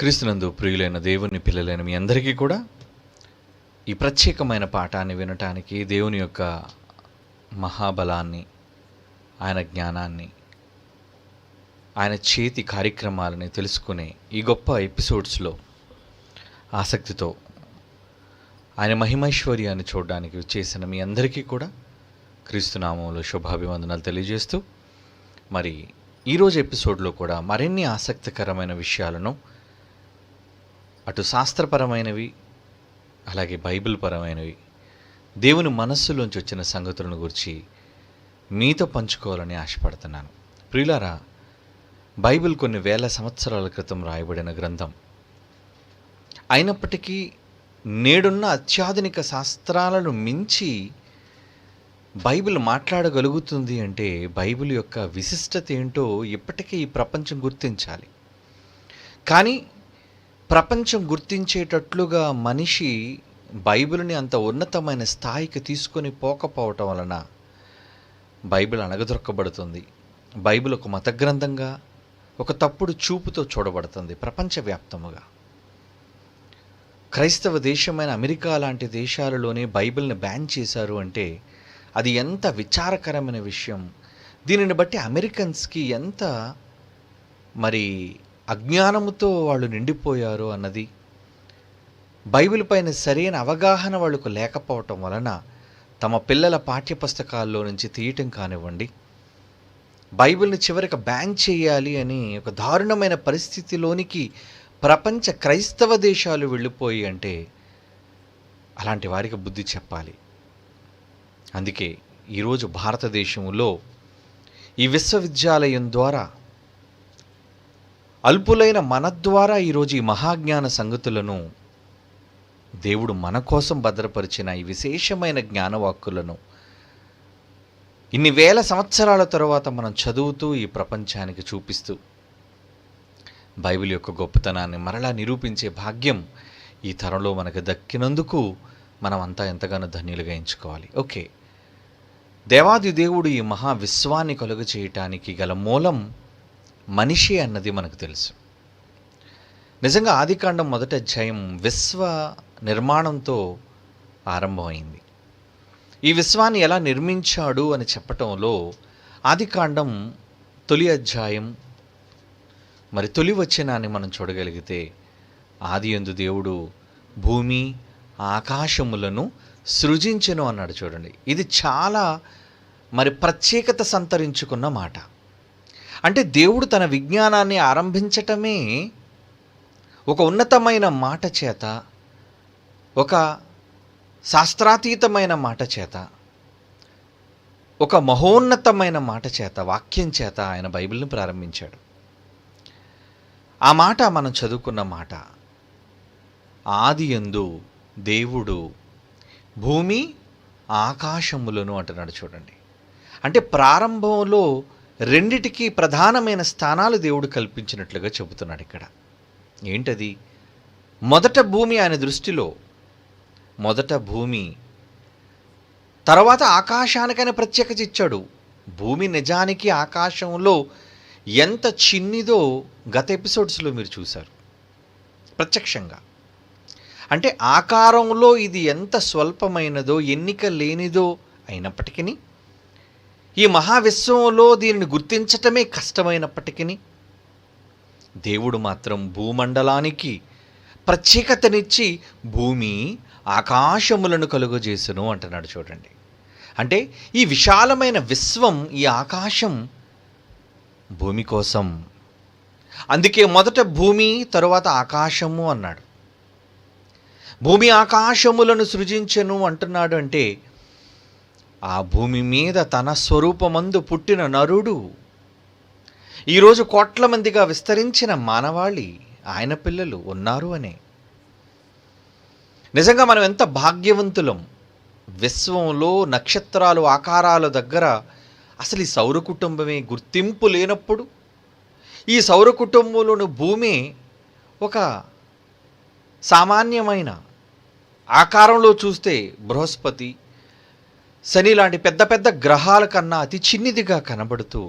క్రీస్తునందు ప్రియులైన దేవుని పిల్లలైన మీ అందరికీ కూడా ఈ ప్రత్యేకమైన పాఠాన్ని వినటానికి, దేవుని యొక్క మహాబలాన్ని, ఆయన జ్ఞానాన్ని, ఆయన చేతి కార్యక్రమాలని తెలుసుకునే ఈ గొప్ప ఎపిసోడ్స్లో ఆసక్తితో ఆయన మహిమైశ్వర్యాన్ని చూడడానికి చేసిన మీ అందరికీ కూడా క్రీస్తునామంలో శుభాభివందనాలు తెలియజేస్తూ, మరి ఈరోజు ఎపిసోడ్లో కూడా మరిన్ని ఆసక్తికరమైన విషయాలను, అటు శాస్త్రపరమైనవి అలాగే బైబిల్ పరమైనవి, దేవుని మనస్సులోంచి వచ్చిన సంగతులను గురించి మీతో పంచుకోవాలని ఆశపడుతున్నాను. ప్రియులారా, బైబిల్ కొన్ని వేల సంవత్సరాల క్రితం రాయబడిన గ్రంథం అయినప్పటికీ నేడున్న అత్యాధునిక శాస్త్రాలను మించి బైబిల్ మాట్లాడగలుగుతుంది అంటే బైబిల్ యొక్క విశిష్టత ఏంటో ఇప్పటికీ ఈ ప్రపంచం గుర్తించాలి. కానీ ప్రపంచం గుర్తించేటట్లుగా మనిషి బైబిల్ని అంత ఉన్నతమైన స్థాయికి తీసుకొని పోకపోవటం వలన బైబిల్ అణగదొక్కబడుతుంది. బైబిల్ ఒక మత గ్రంథంగా, ఒక తప్పుడు చూపుతో చూడబడుతుంది ప్రపంచవ్యాప్తముగా. క్రైస్తవ దేశమైన అమెరికా లాంటి దేశాలలోనే బైబిల్ని బ్యాన్ చేశారు అంటే అది ఎంత విచారకరమైన విషయం. దీనిని బట్టి అమెరికన్స్కి ఎంత మరి అజ్ఞానముతో వాళ్ళు నిండిపోయారు అన్నది, బైబిల్ పైన సరైన అవగాహన వాళ్ళకు లేకపోవటం వలన తమ పిల్లల పాఠ్యపుస్తకాల్లో నుంచి తీయటం కానివ్వండి, బైబిల్ని చివరికి బ్యాన్ చేయాలి అని ఒక దారుణమైన పరిస్థితిలోనికి ప్రపంచ క్రైస్తవ దేశాలు వెళ్ళిపోయి అంటే అలాంటి వారికి బుద్ధి చెప్పాలి. అందుకే ఈరోజు భారతదేశంలో ఈ విశ్వవిద్యాలయం ద్వారా, అల్పులైన మన ద్వారా ఈరోజు ఈ మహాజ్ఞాన సంగతులను దేవుడు మన కోసం భద్రపరిచిన ఈ విశేషమైన జ్ఞానవాక్కులను ఇన్ని వేల సంవత్సరాల తరువాత మనం చదువుతూ ఈ ప్రపంచానికి చూపిస్తూ బైబిల్ యొక్క గొప్పతనాన్ని మరలా నిరూపించే భాగ్యం ఈ తరంలో మనకు దక్కినందుకు మనం అంతా ఎంతగానో ధన్యులుగా ఎంచుకోవాలి. ఓకే, దేవాది దేవుడు ఈ మహా విశ్వాన్ని కలుగ చేయటానికి గల మూలం మనిషి అన్నది మనకు తెలుసు. నిజంగా ఆదికాండం మొదటి అధ్యాయం విశ్వ నిర్మాణంతో ఆరంభమైంది. ఈ విశ్వాన్ని ఎలా నిర్మించాడు అని చెప్పటంలో ఆదికాండం తొలి అధ్యాయం మరి తొలి వచనాన్ని మనం చూడగలిగితే, ఆదియందు దేవుడు భూమి ఆకాశములను సృజించెను అన్నాడు. చూడండి, ఇది చాలా మరి ప్రత్యేకత సంతరించుకున్న మాట. అంటే దేవుడు తన విజ్ఞానాన్ని ఆరంభించటమే ఒక ఉన్నతమైన మాట చేత, ఒక శాస్త్రాతీతమైన మాట చేత, ఒక మహోన్నతమైన మాట చేత, వాక్యం చేత ఆయన బైబిల్ని ప్రారంభించాడు. ఆ మాట మనం చదువుకున్న మాట, ఆదియందు దేవుడు భూమి ఆకాశములను అంటున్నాడు. చూడండి, అంటే ప్రారంభంలో రెండిటికి ప్రధానమైన స్థానాలు దేవుడు కల్పించినట్లుగా చెబుతున్నాడు ఇక్కడ. ఏంటది? మొదట భూమి ఆయన దృష్టిలో, మొదట భూమి, తర్వాత ఆకాశానికైనా ప్రత్యేకత ఇచ్చాడు. భూమి నిజానికి ఆకాశంలో ఎంత చిన్నిదో గత ఎపిసోడ్స్లో మీరు చూశారు ప్రత్యక్షంగా. అంటే ఆకారంలో ఇది ఎంత స్వల్పమైనదో, ఎన్నిక లేనిదో అయినప్పటికీ, ఈ మహావిశ్వంలో దీనిని గుర్తించటమే కష్టమైనప్పటికీ దేవుడు మాత్రం భూమండలానికి ప్రత్యేకతనిచ్చి భూమి ఆకాశములను కలుగజేసును అంటున్నాడు. చూడండి, అంటే ఈ విశాలమైన విశ్వం, ఈ ఆకాశం భూమి కోసం. అందుకే మొదట భూమి, తరువాత ఆకాశము అన్నాడు. భూమి ఆకాశములను సృజించెను అంటున్నాడు. అంటే ఆ భూమి మీద తన స్వరూపమందు పుట్టిన నరుడు, ఈరోజు కోట్ల మందిగా విస్తరించిన మానవాళి, ఆయన పిల్లలు ఉన్నారు అనే. నిజంగా మనం ఎంత భాగ్యవంతులం. విశ్వంలో నక్షత్రాలు, ఆకారాల దగ్గర అసలు ఈ సౌర కుటుంబమే గుర్తింపు లేనప్పుడు, ఈ సౌర కుటుంబంలోని భూమి ఒక సామాన్యమైన ఆకారంలో చూస్తే బృహస్పతి, శని లాంటి పెద్ద పెద్ద గ్రహాల కన్నా అతి చిన్నిదిగా కనబడుతూ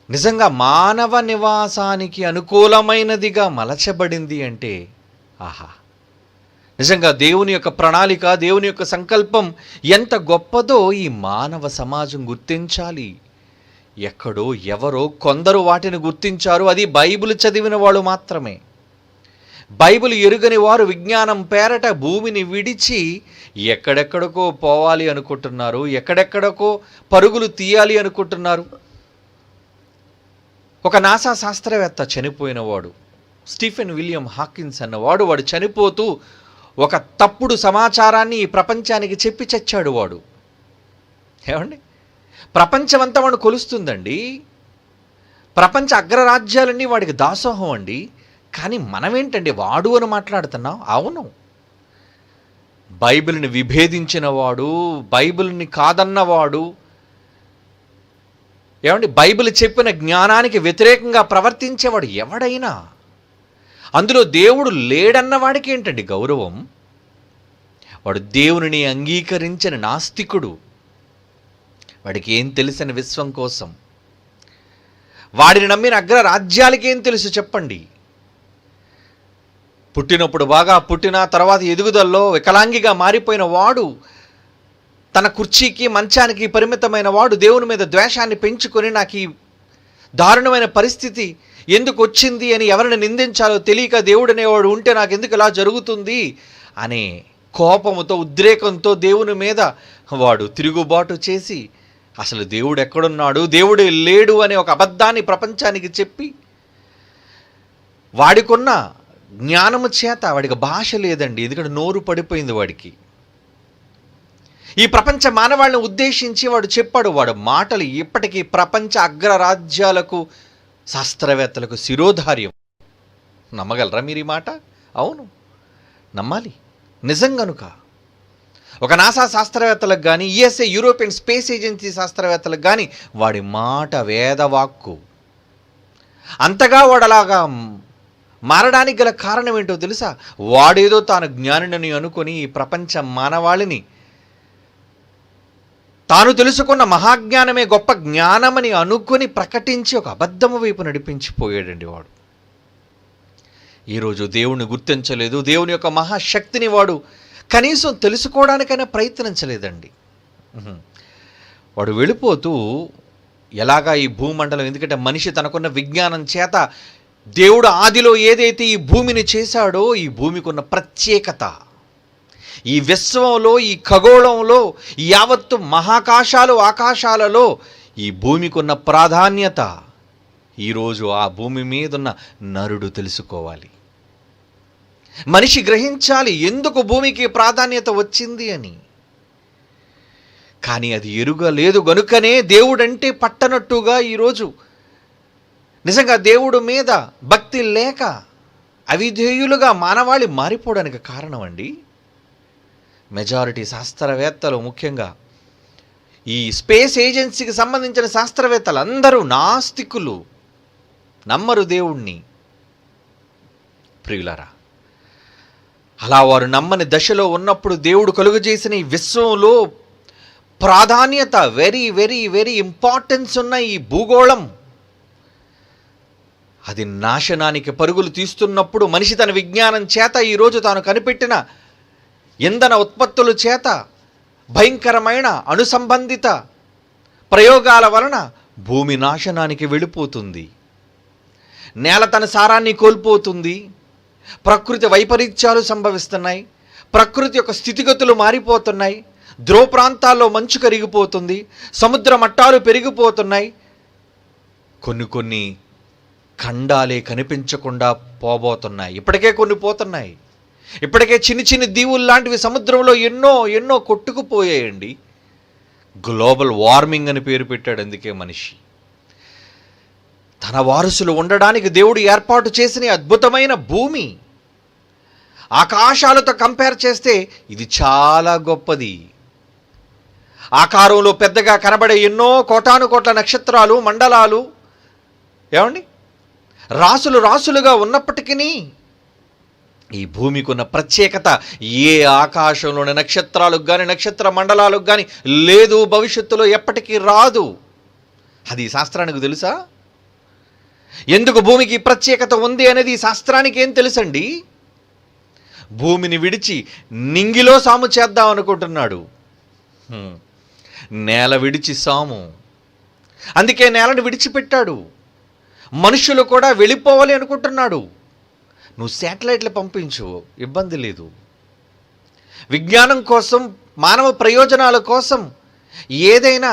నిజంగా మానవ నివాసానికి అనుకూలమైనదిగా మలచబడింది అంటే ఆహా, నిజంగా దేవుని యొక్క ప్రణాళిక, దేవుని యొక్క సంకల్పం ఎంత గొప్పదో ఈ మానవ సమాజం గుర్తించాలి. ఎక్కడో ఎవరో కొందరు వాటిని గుర్తించారు, అది బైబిల్ చదివిన వాళ్ళు మాత్రమే. బైబిల్ ఎరుగని వారు విజ్ఞానం పేరట భూమిని విడిచి ఎక్కడెక్కడికో పోవాలి అనుకుంటున్నారు, ఎక్కడెక్కడికో పరుగులు తీయాలి అనుకుంటున్నారు. ఒక నాసా శాస్త్రవేత్త చనిపోయినవాడు, స్టీఫెన్ విలియం హాకిన్స్ అన్నవాడు, వాడు చనిపోతూ ఒక తప్పుడు సమాచారాన్ని ఈ ప్రపంచానికి చెప్పి చచ్చాడు. వాడు ఏమండి, ప్రపంచమంతా వాడు కొలుస్తుందండి, ప్రపంచ అగ్రరాజ్యాలన్నీ వాడికి దాసోహం అండి. కానీ మనమేంటండి వాడు అని మాట్లాడుతున్నాం? అవును, బైబిల్ని విభేదించిన వాడు, బైబిల్ని కాదన్నవాడు, ఏమండి బైబిల్ చెప్పిన జ్ఞానానికి వ్యతిరేకంగా ప్రవర్తించేవాడు ఎవడైనా, అందులో దేవుడు లేడన్నవాడికి ఏంటండి గౌరవం? వాడు దేవునిని అంగీకరించిన నాస్తికుడు. వాడికి ఏం తెలిసిన విశ్వం కోసం? వాడిని నమ్మిన అగ్రరాజ్యాలకి ఏం తెలుసు చెప్పండి? పుట్టినప్పుడు బాగా పుట్టిన తర్వాత ఎదుగుదలలో వికలాంగిగా మారిపోయిన వాడు, తన కుర్చీకి మంచానికి పరిమితమైన వాడు దేవుని మీద ద్వేషాన్ని పెంచుకొని నాకు ఈ దారుణమైన పరిస్థితి ఎందుకు వచ్చింది అని ఎవరిని నిందించాలో తెలియక దేవుడు అనేవాడు ఉంటే నాకు ఎందుకు ఇలా జరుగుతుంది అనే కోపముతో, ఉద్రేకంతో దేవుని మీద వాడు తిరుగుబాటు చేసి అసలు దేవుడు ఎక్కడున్నాడు, దేవుడే లేడు అనే ఒక అబద్ధాన్ని ప్రపంచానికి చెప్పి, వాడికున్న జ్ఞానము చేత వాడికి భాష లేదండి, ఎందుకంటే నోరు పడిపోయింది వాడికి. ఈ ప్రపంచ మానవాళ్ళని ఉద్దేశించి వాడు చెప్పాడు. వాడు మాటలు ఇప్పటికీ ప్రపంచ అగ్రరాజ్యాలకు, శాస్త్రవేత్తలకు శిరోధార్యం. నమ్మగలరా మీరు ఈ మాట? అవును, నమ్మాలి. నిజం గనుక ఒక నాసా శాస్త్రవేత్తలకు కానీ, యుఎస్ఏ యూరోపియన్ స్పేస్ ఏజెన్సీ శాస్త్రవేత్తలకు కానీ వాడి మాట వేదవాక్కు. అంతగా వాడు అలాగా మారడానికి గల కారణం ఏంటో తెలుసా? వాడేదో తాను జ్ఞానిని అనుకొని ఈ ప్రపంచ మానవాళిని తాను తెలుసుకున్న మహాజ్ఞానమే గొప్ప జ్ఞానమని అనుకుని ప్రకటించి ఒక అబద్ధము వైపు నడిపించిపోయాడండి వాడు. ఈరోజు దేవుణ్ణి గుర్తించలేదు, దేవుని యొక్క మహాశక్తిని వాడు కనీసం తెలుసుకోవడానికైనా ప్రయత్నించలేదండి. వాడు వెళ్ళిపోతూ ఎలాగా ఈ భూమండలం, ఎందుకంటే మనిషి తనకున్న విజ్ఞానం చేత దేవుడు ఆదిలో ఏదైతే ఈ భూమిని చేశాడో, ఈ భూమికి ఉన్న ప్రత్యేకత, ఈ విశ్వంలో, ఈ ఖగోళంలో, యావత్తు మహాకాశాలు ఆకాశాలలో ఈ భూమికి ఉన్న ప్రాధాన్యత ఈరోజు ఆ భూమి మీద ఉన్న నరుడు తెలుసుకోవాలి. మనిషి గ్రహించాలి ఎందుకు భూమికి ప్రాధాన్యత వచ్చింది అని. కానీ అది ఎరుగలేదు గనుకనే దేవుడంటే పట్టనట్టుగా ఈరోజు నిజంగా దేవుడు మీద భక్తి లేక అవిధేయులుగా మానవాళి మారిపోవడానికి కారణం అండి. మెజారిటీ శాస్త్రవేత్తలు, ముఖ్యంగా ఈ స్పేస్ ఏజెన్సీకి సంబంధించిన శాస్త్రవేత్తలు అందరూ నాస్తికులు, నమ్మరు దేవుణ్ణి. ప్రియులారా, అలా వారు నమ్మని దశలో ఉన్నప్పుడు దేవుడు కలుగజేసిన ఈ విశ్వంలో ప్రాధాన్యత, వెరీ వెరీ వెరీ ఇంపార్టెన్స్ ఉన్న ఈ భూగోళం, అది నాశనానికి పరుగులు తీస్తున్నప్పుడు మనిషి తన విజ్ఞానం చేత ఈరోజు తాను కనిపెట్టిన ఇంధన ఉత్పత్తుల చేత, భయంకరమైన అణుసంబంధిత ప్రయోగాల వలన భూమి నాశనానికి వెళ్ళిపోతుంది. నేల తన సారాన్ని కోల్పోతుంది. ప్రకృతి వైపరీత్యాలు సంభవిస్తున్నాయి. ప్రకృతి యొక్క స్థితిగతులు మారిపోతున్నాయి. ధ్రువ ప్రాంతాల్లో మంచు కరిగిపోతుంది. సముద్ర మట్టాలు పెరిగిపోతున్నాయి. కొన్ని ఖండాలే కనిపించకుండా పోబోతున్నాయి. ఇప్పటికే కొన్ని పోతున్నాయి. ఇప్పటికే చిన్ని చిన్ని దీవులు లాంటివి సముద్రంలో ఎన్నో కొట్టుకుపోయాయండి. గ్లోబల్ వార్మింగ్ అని పేరు పెట్టాడు అందుకే మనిషి. తన వారసులు ఉండడానికి దేవుడు ఏర్పాటు చేసిన అద్భుతమైన భూమి, ఆకాశాలతో కంపేర్ చేస్తే ఇది చాలా గొప్పది. ఆకారంలో పెద్దగా కనబడే ఎన్నో కోటాను కోట్ల నక్షత్రాలు, మండలాలు, ఏమండి రాసులు రాసులుగా ఉన్నప్పటికీ ఈ భూమికి ఉన్న ప్రత్యేకత ఏ ఆకాశంలోని నక్షత్రాలకు కానీ, నక్షత్ర మండలాలకు కానీ లేదు, భవిష్యత్తులో ఎప్పటికీ రాదు. అది శాస్త్రానికి తెలుసా? ఎందుకు భూమికి ప్రత్యేకత ఉంది అనేది ఈ శాస్త్రానికి ఏం తెలుసండి? భూమిని విడిచి నింగిలో సాము చేద్దాం అనుకుంటున్నాడు. నేల విడిచి సాము. అందుకే నేలను విడిచిపెట్టాడు. మనుషులు కూడా వెళ్ళిపోవాలి అనుకుంటున్నాడు. నువ్వు శాటిలైట్లు పంపించు, ఇబ్బంది లేదు. విజ్ఞానం కోసం, మానవ ప్రయోజనాల కోసం ఏదైనా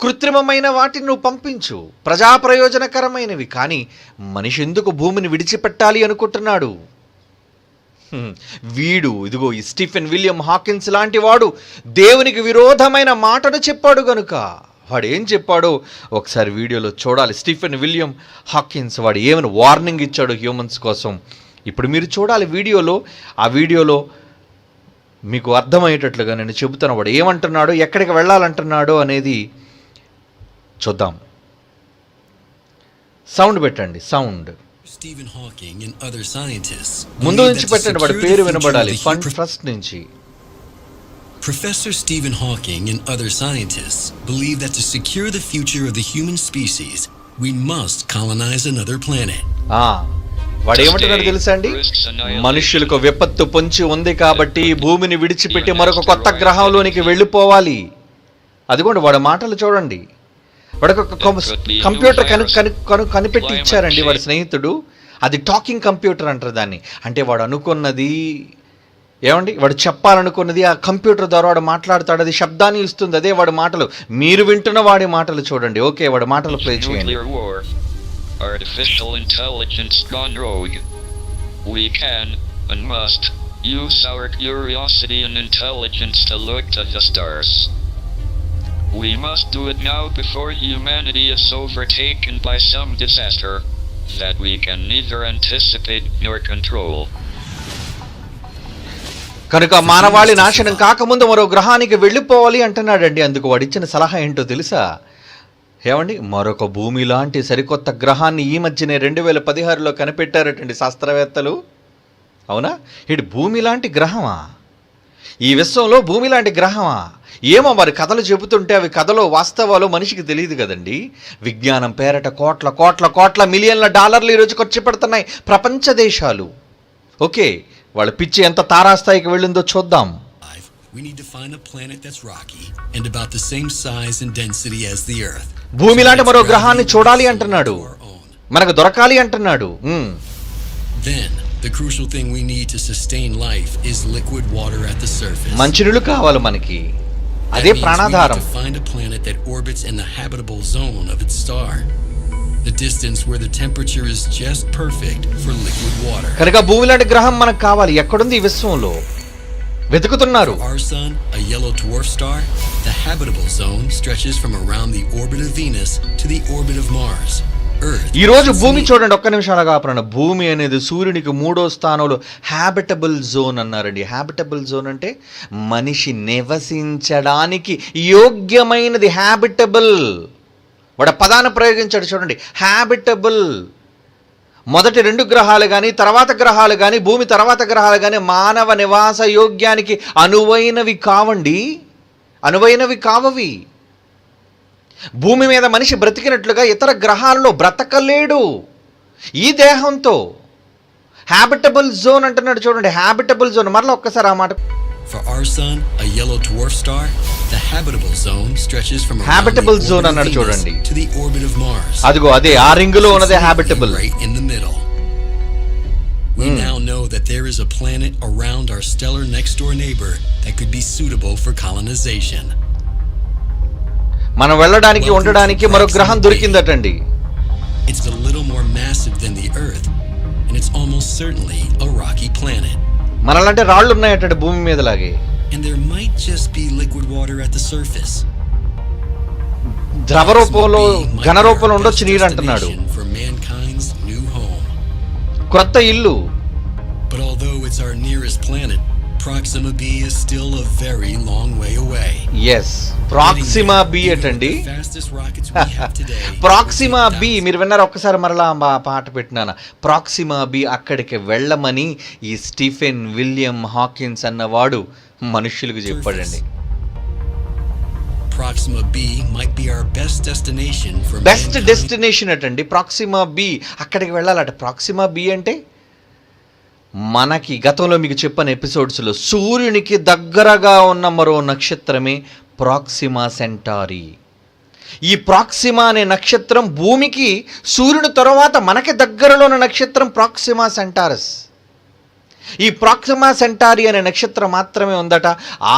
కృత్రిమమైన వాటిని నువ్వు పంపించు, ప్రజా ప్రయోజనకరమైనవి. కానీ మనిషి ఎందుకు భూమిని విడిచిపెట్టాలి అనుకుంటున్నాడు? వీడు ఇదిగో ఈ స్టీఫెన్ విలియం హాకిన్స్ లాంటి వాడు దేవునికి విరోధమైన మాటను చెప్పాడు గనుక వాడు ఏం చెప్పాడో ఒకసారి వీడియోలో చూడాలి. స్టీఫెన్ విలియం హాకిన్స్ వాడు ఏమైనా వార్నింగ్ ఇచ్చాడు హ్యూమన్స్ కోసం ఇప్పుడు మీరు చూడాలి వీడియోలో. ఆ వీడియోలో మీకు అర్థమయ్యేటట్లుగా నేను చెబుతాను వాడు ఏమంటున్నాడో, ఎక్కడికి వెళ్ళాలంటున్నాడో అనేది చూద్దాం. సౌండ్ పెట్టండి, సౌండ్ ముందు నుంచి పెట్టండి, వాడి పేరు వినబడాలి ఫస్ట్ నుంచి. Professor Stephen Hawking and other scientists believe that to secure the future of the human species, we must colonize another planet. వాడు ఏమంటున్నాడు తెలుసా అండి? మనుష్యులకు విపత్తు పొంచి ఉంది కాబట్టి భూమిని విడిచిపెట్టి మరొక కొత్త గ్రహంలోనికి వెళ్ళిపోవాలి. అదిగోండి వాడి మాటలు చూడండి. వాడికి ఒక కంప్యూటర్ కనిపెట్టి ఇచ్చారండి వాడి స్నేహితుడు. అది టాకింగ్ కంప్యూటర్ అంటారు దాన్ని. అంటే వాడు అనుకున్నది ఏమండి, వాడు చెప్పాలనుకున్నది ఆ కంప్యూటర్ ద్వారా వాడు మాట్లాడతాడు, అది శబ్దాన్ని ఇస్తుంది, అదే వాడి మాటలు. మీరు వింటున్న వాడి మాటలు చూడండి. ఓకే, వాడి మాటలు ప్లే చేయండి. Artificial intelligence gone rogue. We can and must use our curiosity and intelligence to look to the stars. We must do it now before humanity is overtaken by some disaster that we can neither anticipate nor control. కనుక మానవాళి నాశనం కాకముందు మరో గ్రహానికి వెళ్ళిపోవాలి అంటున్నాడండి. అందుకు వాడిచ్చిన సలహా ఏంటో తెలుసా ఏమండి? మరొక భూమి లాంటి సరికొత్త గ్రహాన్ని ఈ మధ్యనే 2016లో కనిపెట్టారటండి శాస్త్రవేత్తలు. అవునా? ఇటు భూమి లాంటి గ్రహమా? ఈ విశ్వంలో భూమి లాంటి గ్రహమా? ఏమో మరి కథలు చెబుతుంటే అవి కథలో వాస్తవాలు మనిషికి తెలియదు కదండి. విజ్ఞానం పేరట కోట్ల కోట్ల కోట్ల మిలియన్ల డాలర్లు ఈరోజు ఖర్చు పెడుతున్నాయి ప్రపంచ దేశాలు. ఓకే, వాళ్ళ పిచ్చి ఎంత తారాస్థాయికి వెళ్ళిందో చూద్దాం. We need to find a planet that's rocky and about the same size and density as the Earth. భూమి లాంటి మరో గ్రహాన్ని చూడాలి అంటున్నాడు, మనకు దొరకాలి అంటున్నాడు. Then the crucial thing we need to sustain life is liquid water at the surface. మంచినీళ్ళు కావాలి మనకి, అదే ప్రాణాధారం. To find a planet that orbits in the habitable zone of its star. The distance where the temperature is just perfect for liquid water. కనుక భూమి లాంటి గ్రహం మనకు కావాలి. ఎక్కడుంది ఈ విశ్వంలో? వెతుకుతున్నారు. Our sun, a yellow dwarf star, the habitable zone stretches from around the orbit of Venus to the orbit of Mars. Earth. ఈ రోజు భూమి చూడండి, ఒక్క నిమిషాలుగా ఆపరణ. భూమి అనేది సూర్యునికి 3వ స్థానంలో హ్యాబిటబుల్ జోన్ అన్నారండి. హ్యాబిటబుల్ జోన్ అంటే మనిషి నివసించడానికి యోగ్యమైనది. హ్యాబిటబుల్ వాడు పదాన్ని ప్రయోగించాడు చూడండి, హ్యాబిటబుల్. మొదటి 2 గ్రహాలు కానీ తర్వాత గ్రహాలు కానీ భూమి తర్వాత గ్రహాలు కానీ మానవ నివాస యోగ్యానికి అనువైనవి కావండి, అనువైనవి కావవి. భూమి మీద మనిషి బ్రతికినట్లుగా ఇతర గ్రహాల్లో బ్రతకలేడు ఈ దేహంతో. హ్యాబిటబుల్ జోన్ అంటున్నాడు చూడండి, హ్యాబిటబుల్ జోన్. మరలా ఒక్కసారి ఆ మాట. For our sun, a yellow dwarf star, the habitable zone stretches from habitable zone అన్నాడు చూడండి, to the orbit of Mars. అదిగో అదే ఆ రింగ్ లో ఉన్నదే habitable. Right in the middle. We now know that there is a planet around our stellar next door neighbor that could be suitable for colonization. మనం వెళ్ళడానికి ఉండడానికి మరో గ్రహం దొరికిందటండి. It's a little more massive than the Earth and it's almost certainly a rocky planet. మనలంటే రాళ్ళు ఉన్నాయట భూమి మీద లాగే. And there might just be liquid water at the surface. ద్రవ రూపంలో ఘన రూపంలో ఉండొచ్చు నీరు అంటున్నాడు. For mankind's new home. కొత్త ఇల్లు. But although it's our nearest planet, Proxima b is still a very long way away. Yes, Proxima b అటండి. Proxima b మీరు విన్నారు. ఒక్కసారి మరలా పాట పెట్టినాను. Proxima b అక్కడికి వెళ్ళమని ఈ స్టీఫెన్ విలియం హాకిన్స్ అన్నవాడు మనుషులకు చెప్పాడండి. Proxima b might be our best destination for best mankind. Destination అటండి ప్రాక్సిమా బి. అక్కడికి వెళ్ళాలట. ప్రాక్సిమా బి అంటే మనకి గతంలో మీకు చెప్పిన ఎపిసోడ్స్లో సూర్యునికి దగ్గరగా ఉన్న మరో నక్షత్రమే ప్రాక్సిమా సెంటారీ. ఈ ప్రాక్సిమా అనే నక్షత్రం భూమికి సూర్యుని తర్వాత మనకి దగ్గరలో ఉన్న నక్షత్రం ప్రాక్సిమా సెంటారస్. ఈ ప్రాక్సిమా సెంటారీ అనే నక్షత్రం మాత్రమే ఉందట.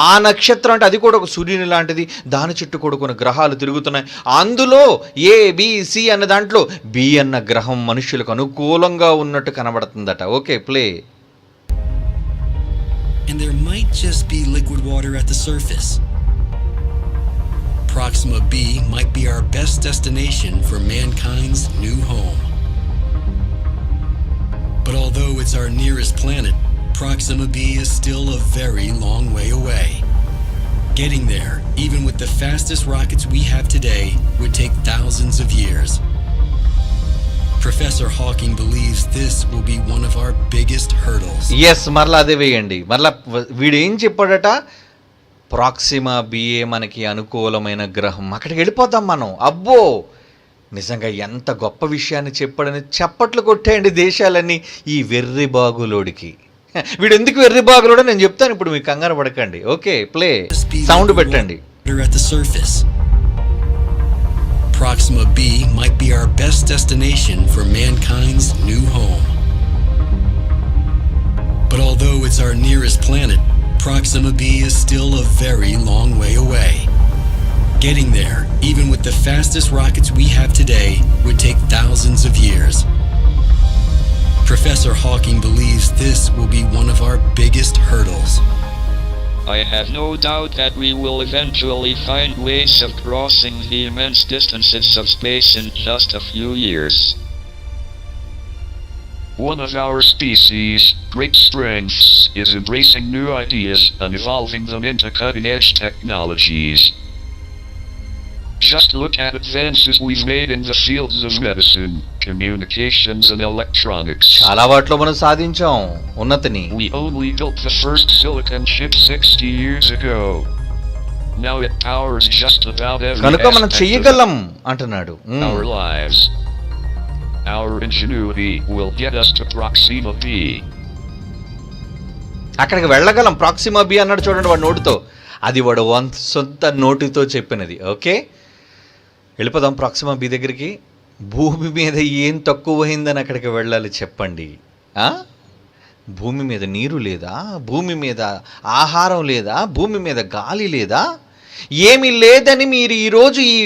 ఆ నక్షత్రం అంటే అది కూడా ఒక సూర్యుని లాంటిది. దాని చుట్టూ కూడా కొన్ని గ్రహాలు తిరుగుతున్నాయి. అందులో ABC అన్న దాంట్లో బి అన్న గ్రహం మనుషులకు అనుకూలంగా ఉన్నట్టు కనబడుతుందట. Okay, play. And there might just be liquid water at the surface. Proxima b might be our best destination for mankind's new home. But although it's our nearest planet, Proxima b is still a very long way away. Getting there, even with the fastest rockets we have today, would take thousands of years. Professor Hawking believes this will be one of our biggest hurdles. Yes, మరలా అదే వేయండి. మరలా వీడు ఏం చెప్పాడట? Proxima BA మనకి అనుకూలమైన గ్రహం. అక్కడికి వెళ్ళిపోతాం మనం. అబ్బో, నిజంగా ఎంత గొప్ప విషయాన్ని చెప్పాడని చప్పట్లు కొట్టేయండి దేశాలన్నీ ఈ వెర్రి బాగులోడికి. వీడు ఎందుకు వెర్రి బాగులోడో నేను చెప్తాను ఇప్పుడు, మీకు కంగారు పడకండి. Okay, play. సౌండ్ పెట్టండి. At the surface. Proxima b might be our best destination for mankind's new home. But although it's our nearest planet, Proxima b is still a very long way away. Getting there, even with the fastest rockets we have today, would take thousands of years. Professor Hawking believes this will be one of our biggest hurdles. I have no doubt that we will eventually find ways of crossing the immense distances of space in just a few years. One of our species' great strengths is embracing new ideas and evolving them into cutting-edge technologies. Just look at advances we've made in the fields of medicine, communications and electronics. చాలా వాటిలో మనం సాధించాం ఉన్నతిని. We only built the first silicon chip 60 years ago. Now it powers just about every కనుక మనం aspect చెయ్యగలం అంటున్నాడు. of our lives. Our ingenuity will get us to Proxima b. అక్కడికి వెళ్ళగలం. Proxima B అన్నాడు చూడండి వాడు నోటితో. అది వాడు సొంత నోటితో చెప్పినది. ఓకే, వెళ్ళిపోదాం ప్రాక్సిమా బి దగ్గరికి. భూమి మీద ఏం తక్కువైందని అక్కడికి వెళ్ళాలి చెప్పండి. భూమి మీద నీరు లేదా? భూమి మీద ఆహారం లేదా? భూమి మీద గాలి లేదా? ఏమీ లేదని మీరు ఈరోజు ఈ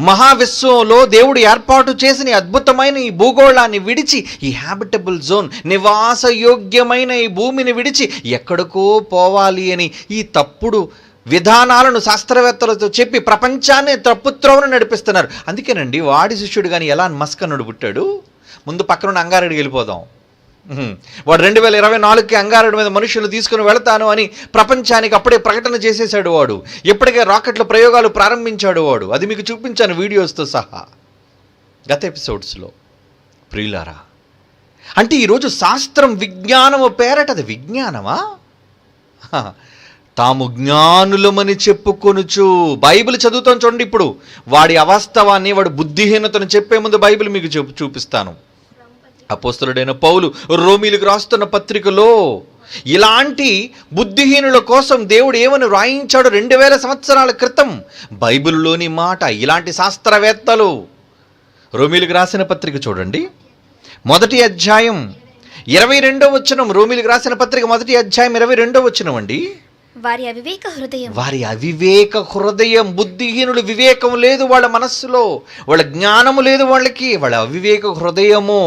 మహావిశ్వంలో దేవుడు ఏర్పాటు చేసిన ఈ అద్భుతమైన ఈ భూగోళాన్ని విడిచి, ఈ హ్యాబిటబుల్ జోన్, నివాసయోగ్యమైన ఈ భూమిని విడిచి ఎక్కడికో పోవాలి అని ఈ తప్పుడు విధానాలను శాస్త్రవేత్తలతో చెప్పి ప్రపంచాన్ని తప్పుత్రోవను నడిపిస్తున్నారు. అందుకేనండి వాడి శిష్యుడు కానీ ఎలాన్ మస్క్ అన్నాడు పుట్టాడు. ముందు పక్కనున్న అంగారడికి వెళ్ళిపోదాం. వాడు 2024కి అంగారడి మీద మనుషులు తీసుకుని వెళతాను అని ప్రపంచానికి అప్పుడే ప్రకటన చేసేసాడు వాడు. ఎప్పటికే రాకెట్ల ప్రయోగాలు ప్రారంభించాడు వాడు. అది మీకు చూపించాను వీడియోస్తో సహా గత ఎపిసోడ్స్లో. ప్రియులారా, అంటే ఈరోజు శాస్త్రం విజ్ఞానము పేరట అది విజ్ఞానమా? తాము జ్ఞానులమని చెప్పుకొనుచు. బైబిల్ చదువుతాం చూడండి. ఇప్పుడు వాడి అవాస్తవాన్ని, వాడి బుద్ధిహీనతను చెప్పే ముందు బైబిల్ మీకు చూపిస్తాను. అపోస్తలుడైన పౌలు రోమీలకు రాస్తున్న పత్రికలో ఇలాంటి బుద్ధిహీనుల కోసం దేవుడు ఏమని రాయించాడు 2000 సంవత్సరాల క్రితం. బైబిల్లోని మాట. ఇలాంటి శాస్త్రవేత్తలు రోమీలకు రాసిన పత్రిక చూడండి, 1వ అధ్యాయం 22వ వచనం. రోమీలకు రాసిన పత్రిక 1వ అధ్యాయం 22వ వచనం అండి. వారి అవివేక హృదయం, వారి అవివేక హృదయం. బుద్ధిహీనులు, వివేకం లేదు వాళ్ళ మనస్సులో, వాళ్ళ జ్ఞానము లేదు వాళ్ళకి. వాళ్ళ అవివేక హృదయము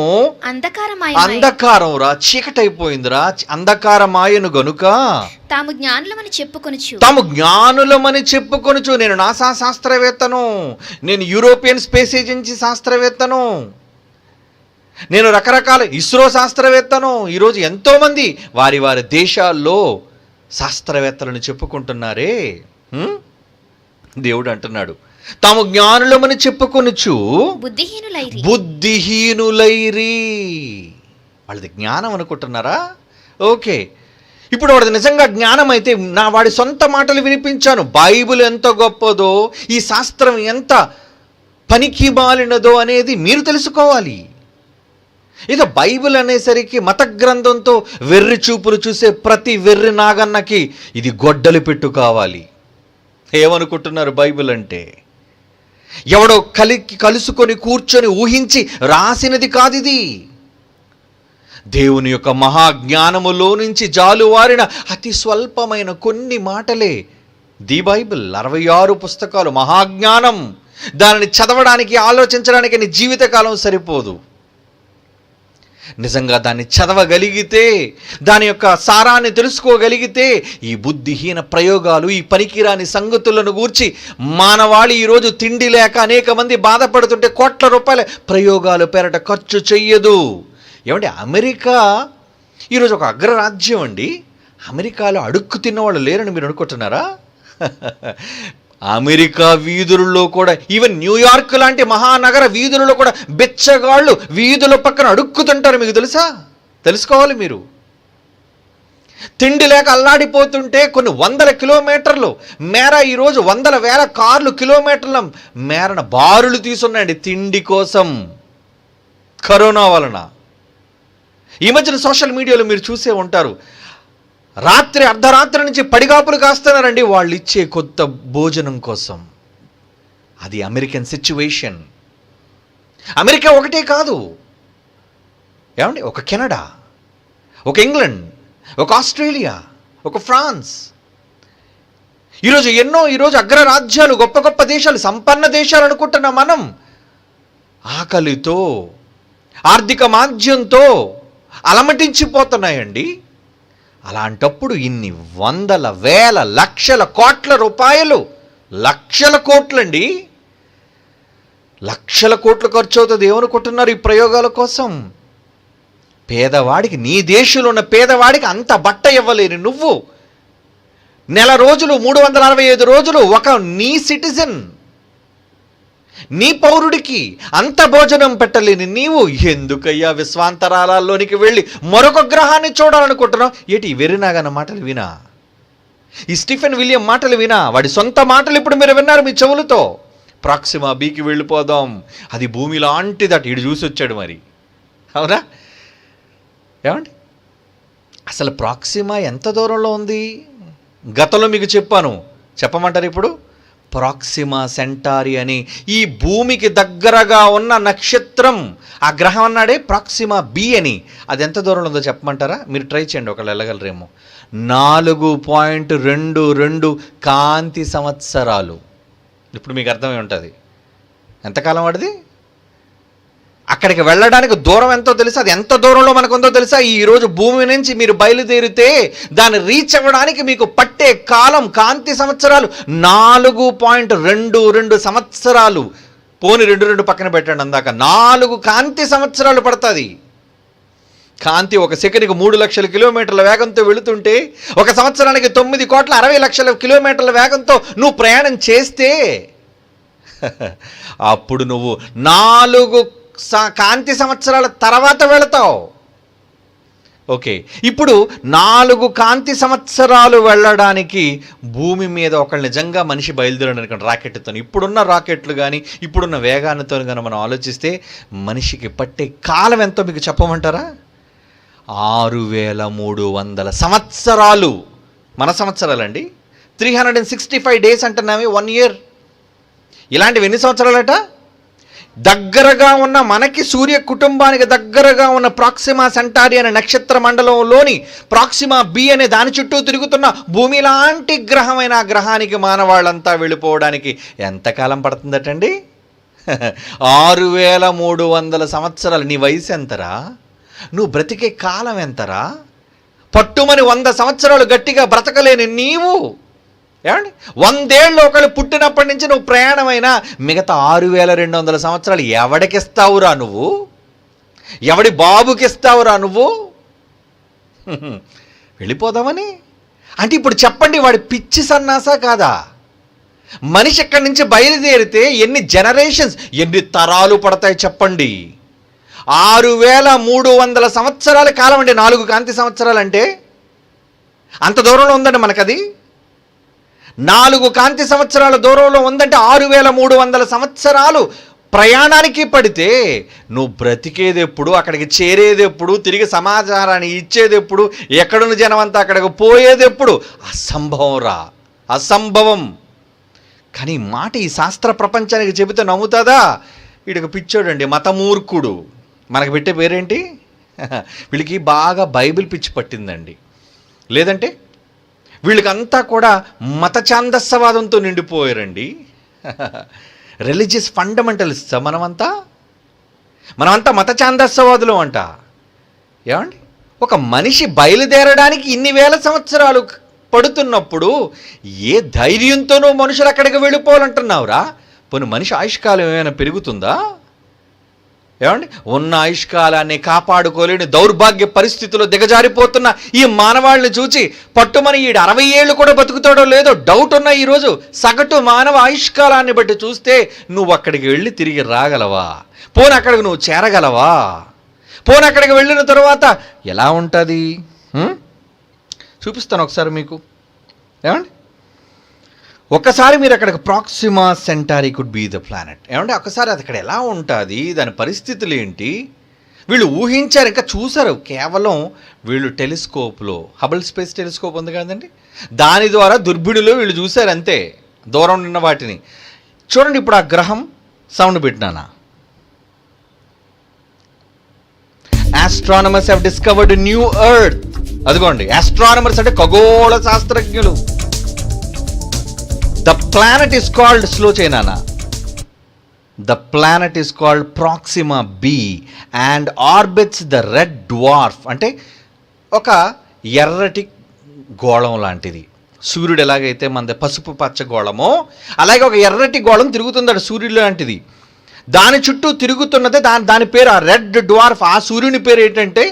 అంధకారం రా, చీకటైపోయిందిరా. అంధకారమాయను గనుక తాము జ్ఞానులమని చెప్పుకొనుచు. నేను నాసా శాస్త్రవేత్తను, నేను యూరోపియన్ స్పేస్ ఏజెన్సీ శాస్త్రవేత్తను, నేను రకరకాల ఇస్రో శాస్త్రవేత్తను. ఈరోజు ఎంతోమంది వారి వారి దేశాల్లో శాస్త్రవేత్తలను చెప్పుకుంటున్నారే. దేవుడు అంటున్నాడు తాము జ్ఞానులమని చెప్పుకొనుచు బుద్ధిహీనులైరి. వాళ్ళది జ్ఞానం అనుకుంటున్నారా? ఓకే, ఇప్పుడు వాడిది నిజంగా జ్ఞానం అయితే వాడి సొంత మాటలు వినిపించాను. బైబిల్ ఎంత గొప్పదో, ఈ శాస్త్రం ఎంత పనికి మాలినదో అనేది మీరు తెలుసుకోవాలి. ఇక బైబిల్ అనేసరికి మత గ్రంథంతో వెర్రి చూపులు చూసే ప్రతి వెర్రి నాగన్నకి ఇది గొడ్డలి పెట్టు కావాలి. ఏమనుకుంటున్నారు బైబిల్ అంటే? ఎవడో కలుసుకొని కూర్చొని ఊహించి రాసినది కాదు ఇది. దేవుని యొక్క మహాజ్ఞానములో నుంచి జాలువారిన అతి స్వల్పమైన కొన్ని మాటలే ది బైబిల్. 66 పుస్తకాలు మహాజ్ఞానం. దానిని చదవడానికి, ఆలోచించడానికి నీ జీవితకాలం సరిపోదు. నిజంగా దాన్ని చదవగలిగితే, దాని యొక్క సారాన్ని తెలుసుకోగలిగితే, ఈ బుద్ధిహీన ప్రయోగాలు, ఈ పనికిరాని సంగతులను గూర్చి మానవాళి ఈరోజు తిండి లేక అనేక మంది బాధపడుతుంటే కోట్ల రూపాయల ప్రయోగాలు పేరట ఖర్చు చెయ్యదు. ఏమంటే అమెరికా ఈరోజు ఒక అగ్రరాజ్యం అండి. అమెరికాలో అడుక్కు తిన్నవాళ్ళు లేరని మీరు అనుకుంటున్నారా? అమెరికా వీధులలో కూడా, ఈవెన్ న్యూయార్క్ లాంటి మహానగర వీధులలో కూడా బెచ్చగాళ్ళు వీధుల పక్కన అడుక్కుతుంటారు. మీకు తెలుసా? తెలుసుకోవాలి మీరు. తిండి లేక అల్లాడిపోతుంటే కొన్ని వందల కిలోమీటర్లు మేర, ఈరోజు వందల వేల కార్లు కిలోమీటర్ల మేరన బారులు తీసున్నాయండి తిండి కోసం, కరోనా వలన. ఈ మధ్యన సోషల్ మీడియాలో మీరు చూసే ఉంటారు, రాత్రి అర్ధరాత్రి నుంచి పడిగాపులు కాస్తున్నారండి వాళ్ళు ఇచ్చే కొత్త భోజనం కోసం. అది అమెరికన్ సిచ్యువేషన్. అమెరికా ఒకటే కాదు ఏమండి, ఒక కెనడా, ఒక ఇంగ్లాండ్, ఒక ఆస్ట్రేలియా, ఒక ఫ్రాన్స్, ఈరోజు అగ్రరాజ్యాలు, గొప్ప గొప్ప దేశాలు, సంపన్న దేశాలు అనుకుంటున్న మనం ఆకలితో, ఆర్థిక మాంద్యంతో అలమటించిపోతున్నాయండి. అలాంటప్పుడు ఇన్ని వందల వేల లక్షల కోట్ల రూపాయలు, లక్షల కోట్లండి, లక్షల కోట్లు ఖర్చు అవుతుంది. ఏమనుకుంటున్నారు ఈ ప్రయోగాల కోసం? పేదవాడికి, నీ దేశంలో ఉన్న పేదవాడికి అంత బట్ట ఇవ్వలేని నువ్వు, నెల రోజులు 365 రోజులు ఒక నీ సిటిజన్, నీ పౌరుడికి అంత భోజనం పెట్టలేని నీవు ఎందుకయ్యా విశ్వాంతరాలలోనికి వెళ్ళి మరొక గ్రహాన్ని చూడాలనుకుంటున్నావు? ఏటి వెర్రినాగన్న మాటలు వినా, ఈ స్టీఫెన్ విలియం మాటలు వినా, వాడి సొంత మాటలు ఇప్పుడు మీరు విన్నారు మీ చెవులతో. ప్రాక్సిమా బీకి వెళ్ళిపోదాం, అది భూమి లాంటిదట, ఇటు చూసి వచ్చాడు మరి. అవునా? ఏమండి, అసలు ప్రాక్సిమా ఎంత దూరంలో ఉంది? గతంలో మీకు చెప్పాను, చెప్పమంటారు ఇప్పుడు? ప్రాక్సిమా సెంటారి అని ఈ భూమికి దగ్గరగా ఉన్న నక్షత్రం, ఆ గ్రహం అన్నాడే ప్రాక్సిమా బి అని, అది ఎంత దూరంలో ఉందో చెప్పమంటారా? మీరు ట్రై చేయండి, ఒకళ్ళు వెళ్ళగలరేమో. 4.22 కాంతి సంవత్సరాలు. ఇప్పుడు మీకు అర్థమై ఉంటుంది ఎంతకాలం వాడిది. అక్కడికి వెళ్ళడానికి దూరం ఎంతో తెలుసా? అది ఎంత దూరంలో మనకుందో తెలుసా? ఈరోజు భూమి నుంచి మీరు బయలుదేరితే దాన్ని రీచ్ అవ్వడానికి మీకు పట్టే కాలం, కాంతి సంవత్సరాలు 4.22 సంవత్సరాలు. పోని 2 పక్కన పెట్టండి, అందాక 4 కాంతి సంవత్సరాలు పడుతుంది. కాంతి ఒక సెకండ్కి 3 లక్షల కిలోమీటర్ల వేగంతో వెళుతుంటే, ఒక సంవత్సరానికి 9,60,00,000 కిలోమీటర్ల వేగంతో నువ్వు ప్రయాణం చేస్తే అప్పుడు నువ్వు 4 కాంతి సంవత్సరాల తర్వాత వెళతావు. ఓకే, ఇప్పుడు 4 కాంతి సంవత్సరాలు వెళ్ళడానికి భూమి మీద ఒకళ్ళు నిజంగా మనిషి బయలుదేరాడు అనుకోండి రాకెట్తో, ఇప్పుడున్న రాకెట్లు కానీ ఇప్పుడున్న వేగానితో కానీ మనం ఆలోచిస్తే మనిషికి పట్టే కాలం ఎంతో మీకు చెప్పమంటారా? 6,300 సంవత్సరాలు. మన సంవత్సరాలండి 365 డేస్ అంటున్నామే, 1 ఇయర్. ఇలాంటివి ఎన్ని సంవత్సరాలట? దగ్గరగా ఉన్న మనకి సూర్య కుటుంబానికి దగ్గరగా ఉన్న ప్రాక్సిమా సెంటారి అనే నక్షత్ర మండలంలోని ప్రాక్సిమా బి అనే దాని చుట్టూ తిరుగుతున్న భూమి లాంటి గ్రహమైన ఆ గ్రహానికి మానవాళ్ళంతా వెళ్ళిపోవడానికి ఎంతకాలం పడుతుందటండి? 6,300 సంవత్సరాలు. నీ వయసు ఎంతరా? నువ్వు బ్రతికే కాలం ఎంతరా? పట్టుమని 100 సంవత్సరాలు గట్టిగా బ్రతకలేని నీవు, ఏమండి 100 ఏళ్ళు ఒకళ్ళు పుట్టినప్పటి నుంచి నువ్వు ప్రయాణమైనా మిగతా 6,200 సంవత్సరాలు ఎవడికిస్తావురా నువ్వు? ఎవడి బాబుకిస్తావురా నువ్వు? వెళ్ళిపోదామని అంటే ఇప్పుడు చెప్పండి, వాడి పిచ్చి సన్నాసా కాదా? మనిషి ఎక్కడి నుంచి బయలుదేరితే ఎన్ని జనరేషన్స్, ఎన్ని తరాలు పడతాయి చెప్పండి? 6,300 సంవత్సరాల కాలం అండి 4 కాంతి సంవత్సరాలు అంటే. అంత దూరంలో ఉందండి మనకది. 4 కాంతి సంవత్సరాల దూరంలో ఉందంటే 6300 సంవత్సరాలు ప్రయాణానికి పడితే నువ్వు బ్రతికేది ఎప్పుడు, అక్కడికి చేరేది ఎప్పుడు, తిరిగి సమాచారాన్ని ఇచ్చేది ఎప్పుడు, ఎక్కడున్న జనం అంతా అక్కడికి పోయేది ఎప్పుడు? అసంభవం. కానీ ఈ మాట ఈ శాస్త్ర ప్రపంచానికి చెబితే నమ్ముతుందా? వీడికి పిచ్చోడండి, మతమూర్ఖుడు. మనకు పెట్టే పేరేంటి? వీళ్ళకి బాగా బైబిల్ పిచ్చి పట్టిందండి. లేదంటే వీళ్ళకంతా కూడా మత ఛాందస్సవాదంతో నిండిపోయారండి. రిలీజియస్ ఫండమెంటలిస్టా మనమంతా మత ఛాందస్సవాదులు అంట. ఏమండి, ఒక మనిషి బయలుదేరడానికి ఇన్ని వేల సంవత్సరాలు పడుతున్నప్పుడు ఏ ధైర్యంతోనూ మనుషులు అక్కడికి వెళ్ళిపోవాలంటున్నావురా? పోనీ మనిషి ఆయుష్కాలం ఏమైనా పెరుగుతుందా? ఏమండి, ఉన్న ఆయుష్కాలాన్ని కాపాడుకోలేని దౌర్భాగ్య పరిస్థితిలో దిగజారిపోతున్న ఈ మానవాళ్ళని చూచి పట్టుమని ఈడు 60 ఏళ్ళు కూడా బతుకుతాడో లేదో డౌట్ ఉన్న ఈరోజు సగటు మానవ ఆయుష్కాలాన్ని బట్టి చూస్తే నువ్వు అక్కడికి వెళ్ళి తిరిగి రాగలవా? పోనీ అక్కడికి నువ్వు చేరగలవా? పోనీ అక్కడికి వెళ్ళిన తర్వాత ఎలా ఉంటుంది? చూపిస్తాను ఒకసారి మీకు. ఏమండి, ఒక్కసారి మీరు అక్కడికి Proxima Centauri could be the planet. ఏమంటే ఒకసారి అది అక్కడ ఎలా ఉంటుంది, దాని పరిస్థితులు ఏంటి? వీళ్ళు ఊహించారు, ఇంకా చూసారు. కేవలం వీళ్ళు టెలిస్కోప్లో, హబుల్ స్పేస్ టెలిస్కోప్ ఉంది కదండి, దాని ద్వారా దుర్బిణిలో వీళ్ళు చూశారు అంతే, దూరం ఉన్న వాటిని. చూడండి, ఇప్పుడు ఆ గ్రహం సౌండ్ పెట్టినానా. Astronomers have discovered new earth. అదిగోండి, ఆస్ట్రానమర్స్ అంటే ఖగోళ శాస్త్రజ్ఞులు. The planet is called, slow చేయనా, the planet is called Proxima B and orbits the red dwarf. అంటే ఒక ఎర్రటి గోళం లాంటిది. సూర్యుడు ఎలాగైతే మన పసుపు పచ్చ గోళమో అలాగే ఒక ఎర్రటి గోళం తిరుగుతుంది సూర్యుడు లాంటిది. దాని చుట్టూ తిరుగుతున్నదే దాని పేరు ఆ రెడ్ డ్వార్ఫ్. ఆ సూర్యుని పేరు ఏంటంటే,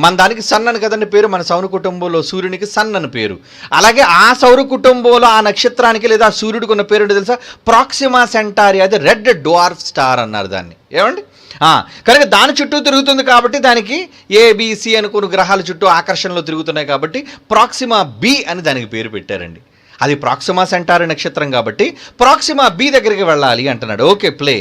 మన దానికి సన్ అని కదండి పేరు, మన సౌర కుటుంబంలో సూర్యునికి సన్ అని పేరు. అలాగే ఆ సౌర కుటుంబంలో ఆ నక్షత్రానికి లేదా ఆ సూర్యుడికి ఉన్న పేరు ఏంటో తెలుసా? Proxima Centauri. అది రెడ్ డ్వార్ఫ్ స్టార్ అన్నారు దాన్ని. ఏమండి, కనుక దాని చుట్టూ తిరుగుతుంది కాబట్టి దానికి ఏబిసి అని కొన్ని గ్రహాల చుట్టూ ఆకర్షణలో తిరుగుతున్నాయి కాబట్టి ప్రాక్సిమా బి అని దానికి పేరు పెట్టారండి. అది ప్రాక్సిమా సెంటారీ నక్షత్రం కాబట్టి ప్రాక్సిమా బి దగ్గరికి వెళ్ళాలి అంటున్నాడు. Okay, play.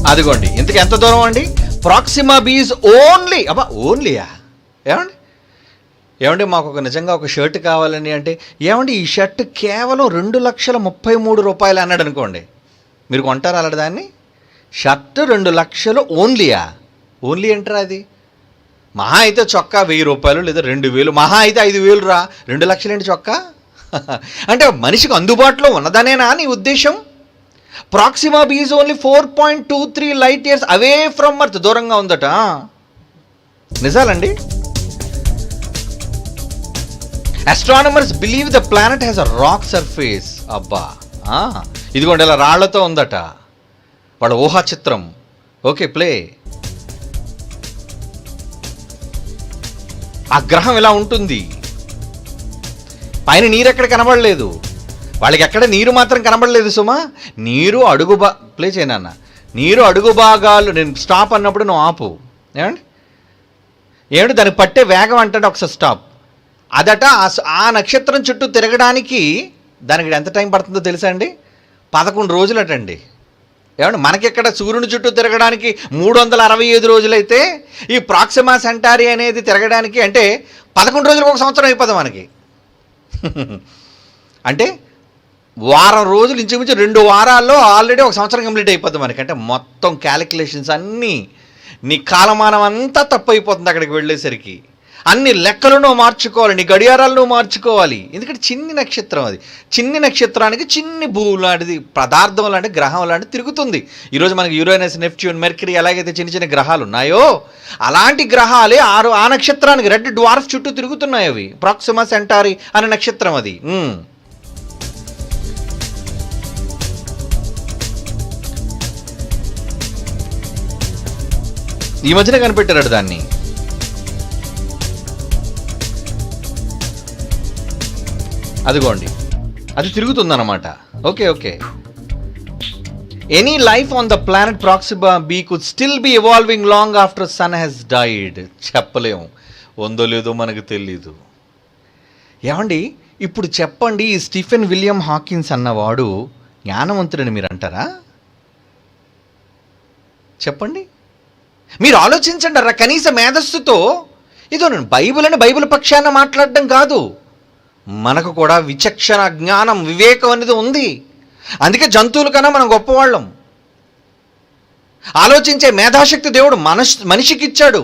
అదిగోండి, ఇంతకు ఎంత దూరం అండి? ప్రాక్సిమా బి ఈజ్ ఓన్లీ, ఓన్లీయా? ఏమండి మాకు ఒక నిజంగా ఒక షర్ట్ కావాలని అంటే, ఏమండి ఈ షర్ట్ కేవలం 2,33,000 అన్నాడు అనుకోండి, మీరు కొంటారా అలాంటి దాన్ని? షర్ట్ 2,00,000 ఓన్లీయా? ఓన్లీ అంటారా? అది మహా అయితే చొక్కా 1,000 రూపాయలు లేదా 2,000, మహా అయితే 5,000 రా. 2,00,000 ఏంటి చొక్కా? అంటే మనిషికి అందుబాటులో ఉన్నదనేనా నీ ఉద్దేశం? Proxima B is only 4.23 light years away from earth. దూరంగా ఉందట. నిజాలండి. Astronomers believe the planet has a rock surface. అబ్బా, ఇదిగోండి ఇలా రాళ్లతో ఉందట వాళ్ళ ఊహా చిత్రం. Okay, play. ఆ గ్రహం ఇలా ఉంటుంది. పైన నీరు ఎక్కడ కనబడలేదు వాళ్ళకి, ఎక్కడ నీరు మాత్రం కనబడలేదు సుమా. నీరు అడుగు ప్లే చేయనన్న, నీరు అడుగు భాగాలు. నేను స్టాప్ అన్నప్పుడు నువ్వు ఆపు. ఏమిటి దానికి పట్టే వేగం అంటే ఒకసారి స్టాప్. అదట ఆ నక్షత్రం చుట్టూ తిరగడానికి దానికి ఎంత టైం పడుతుందో తెలుసా అండి? 11 రోజులటండి. ఏమంటే మనకెక్కడ సూర్యుని చుట్టూ తిరగడానికి 365 రోజులైతే ఈ ప్రాక్సిమా సెంటారీ అనేది తిరగడానికి అంటే 11 రోజులకు ఒక సంవత్సరం అయిపోతుంది మనకి. అంటే వారం రోజులు, ఇంచుమించు 2 వారాల్లో ఆల్రెడీ ఒక సంవత్సరం కంప్లీట్ అయిపోతుంది మనకి. అంటే మొత్తం క్యాలిక్యులేషన్స్ అన్నీ, నీ కాలమానం అంతా తప్పు అయిపోతుంది అక్కడికి వెళ్ళేసరికి. అన్ని లెక్కలను మార్చుకోవాలి, నీ గడియారాలను మార్చుకోవాలి. ఎందుకంటే చిన్ని నక్షత్రం అది. చిన్ని నక్షత్రానికి చిన్ని భూమి లాంటిది, పదార్థం లాంటి గ్రహం లాంటిది తిరుగుతుంది. ఈరోజు మనకి యురేనస్, నెప్ట్యూన్, మెర్క్యూరీ ఎలాగైతే చిన్న చిన్న గ్రహాలు ఉన్నాయో అలాంటి గ్రహాలే ఆ నక్షత్రానికి రెడ్ డ్వార్ఫ్ చుట్టూ తిరుగుతున్నాయి. అవి ప్రాక్సిమా సెంటారీ అనే నక్షత్రం అది. ఈ మధ్యన కనిపెట్టారు దాన్ని. అదిగోండి, అది తిరుగుతుందన్నమాట. Okay, any life on the planet Proxima B could still be evolving long after sun has died. చెప్పలేము, ఉందో లేదో మనకు తెలీదు. ఏమండి, ఇప్పుడు చెప్పండి, ఈ స్టీఫెన్ విలియం హాకిన్స్ అన్నవాడు జ్ఞానవంతుడని మీరు అంటారా? చెప్పండి, మీరు ఆలోచించండి. రా కనీస మేధస్సుతో ఇదో నేను బైబిల్ పక్షాన మాట్లాడడం కాదు, మనకు కూడా విచక్షణ, జ్ఞానం, వివేకం అనేది ఉంది. అందుకే జంతువుల కన్నా మనం గొప్పవాళ్ళం. ఆలోచించే మేధాశక్తి దేవుడు మనిషికి ఇచ్చాడు.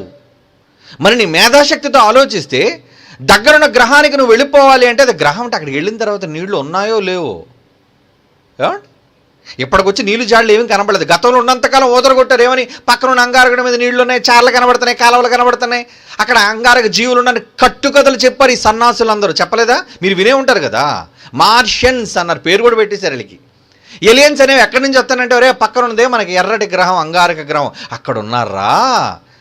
మరి నీ మేధాశక్తితో ఆలోచిస్తే దగ్గరున్న గ్రహానికి నువ్వు వెళ్ళిపోవాలి అంటే అది గ్రహం అంటే అక్కడికి వెళ్ళిన తర్వాత నీళ్లు ఉన్నాయో లేవో. ఇప్పటికొచ్చి నీళ్లు జాడలు ఏమీ కనబడలేదు. గతంలో ఉన్నంతకాలం ఓదరగొట్టారు. ఏమని? పక్కన ఉన్న అంగారకుడి మీద నీళ్లు ఉన్నాయి, చార్లు కనబడుతున్నాయి, కాలువలు కనబడుతున్నాయి, అక్కడ అంగారక జీవులు ఉన్నాయి కట్టుకథలు చెప్పారు ఈ సన్నాసులు అందరూ. చెప్పలేదా? మీరు వినే ఉంటారు కదా. మార్షియన్స్ అన్నారు, పేరు కూడా పెట్టేశారు వీళ్ళకి. ఎలియన్స్ అనేవి ఎక్కడి నుంచి వస్తానంటే, ఒరే పక్కన ఉన్నదే మనకి ఎర్రటి గ్రహం, అంగారక గ్రహం, అక్కడ ఉన్నారా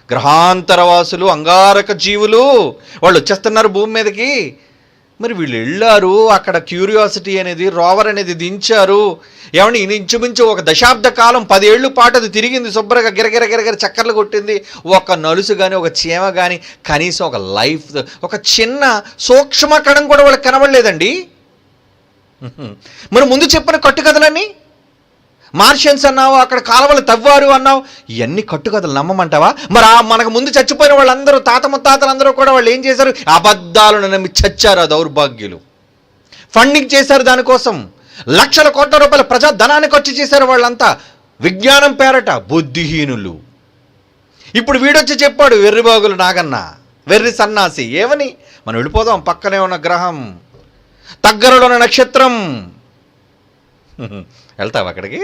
గ్రహాంతరవాసులు, అంగారక జీవులు, వాళ్ళు వచ్చేస్తున్నారు భూమి మీదకి. మరి వీళ్ళు వెళ్ళారు, అక్కడ క్యూరియాసిటీ అనేది, రోవర్ అనేది దించారు. ఏమండి, ఇంచుమించు ఒక దశాబ్ద కాలం 10 ఏళ్ల పాటు అది తిరిగింది, శుభ్రంగా గిరగిర చక్కర్లు కొట్టింది. ఒక నలుసు కానీ, ఒక చీమ కానీ, కనీసం ఒక లైఫ్, ఒక చిన్న సూక్ష్మ కణం కూడా వాళ్ళకి కనబడలేదండి. మరి ముందు చెప్పిన కట్టుకథలన్నీ, మార్షియన్స్ అన్నావు, అక్కడ కాలువలు తవ్వారు అన్నావు, ఇవన్నీ కట్టుకథలు నమ్మమంటావా? మరి మనకు ముందు చచ్చిపోయిన వాళ్ళందరూ, తాత ముత్తాతలందరూ కూడా వాళ్ళు ఏం చేశారు? అబద్ధాలను నమ్మి చచ్చారు. ఆ దౌర్భాగ్యులు ఫండింగ్ చేశారు, దానికోసం లక్షల కోట్ల రూపాయల ప్రజా ధనాన్ని ఖర్చు చేశారు వాళ్ళంతా విజ్ఞానం పేరట. బుద్ధిహీనులు. ఇప్పుడు వీడొచ్చి చెప్పాడు, వెర్రిబాగులు నాగన్న, వెర్రి సన్నాసి. ఏమని? మనం వెళ్ళిపోదాం, పక్కనే ఉన్న గ్రహం, దగ్గరలో ఉన్న నక్షత్రం. వెళ్తావు అక్కడికి?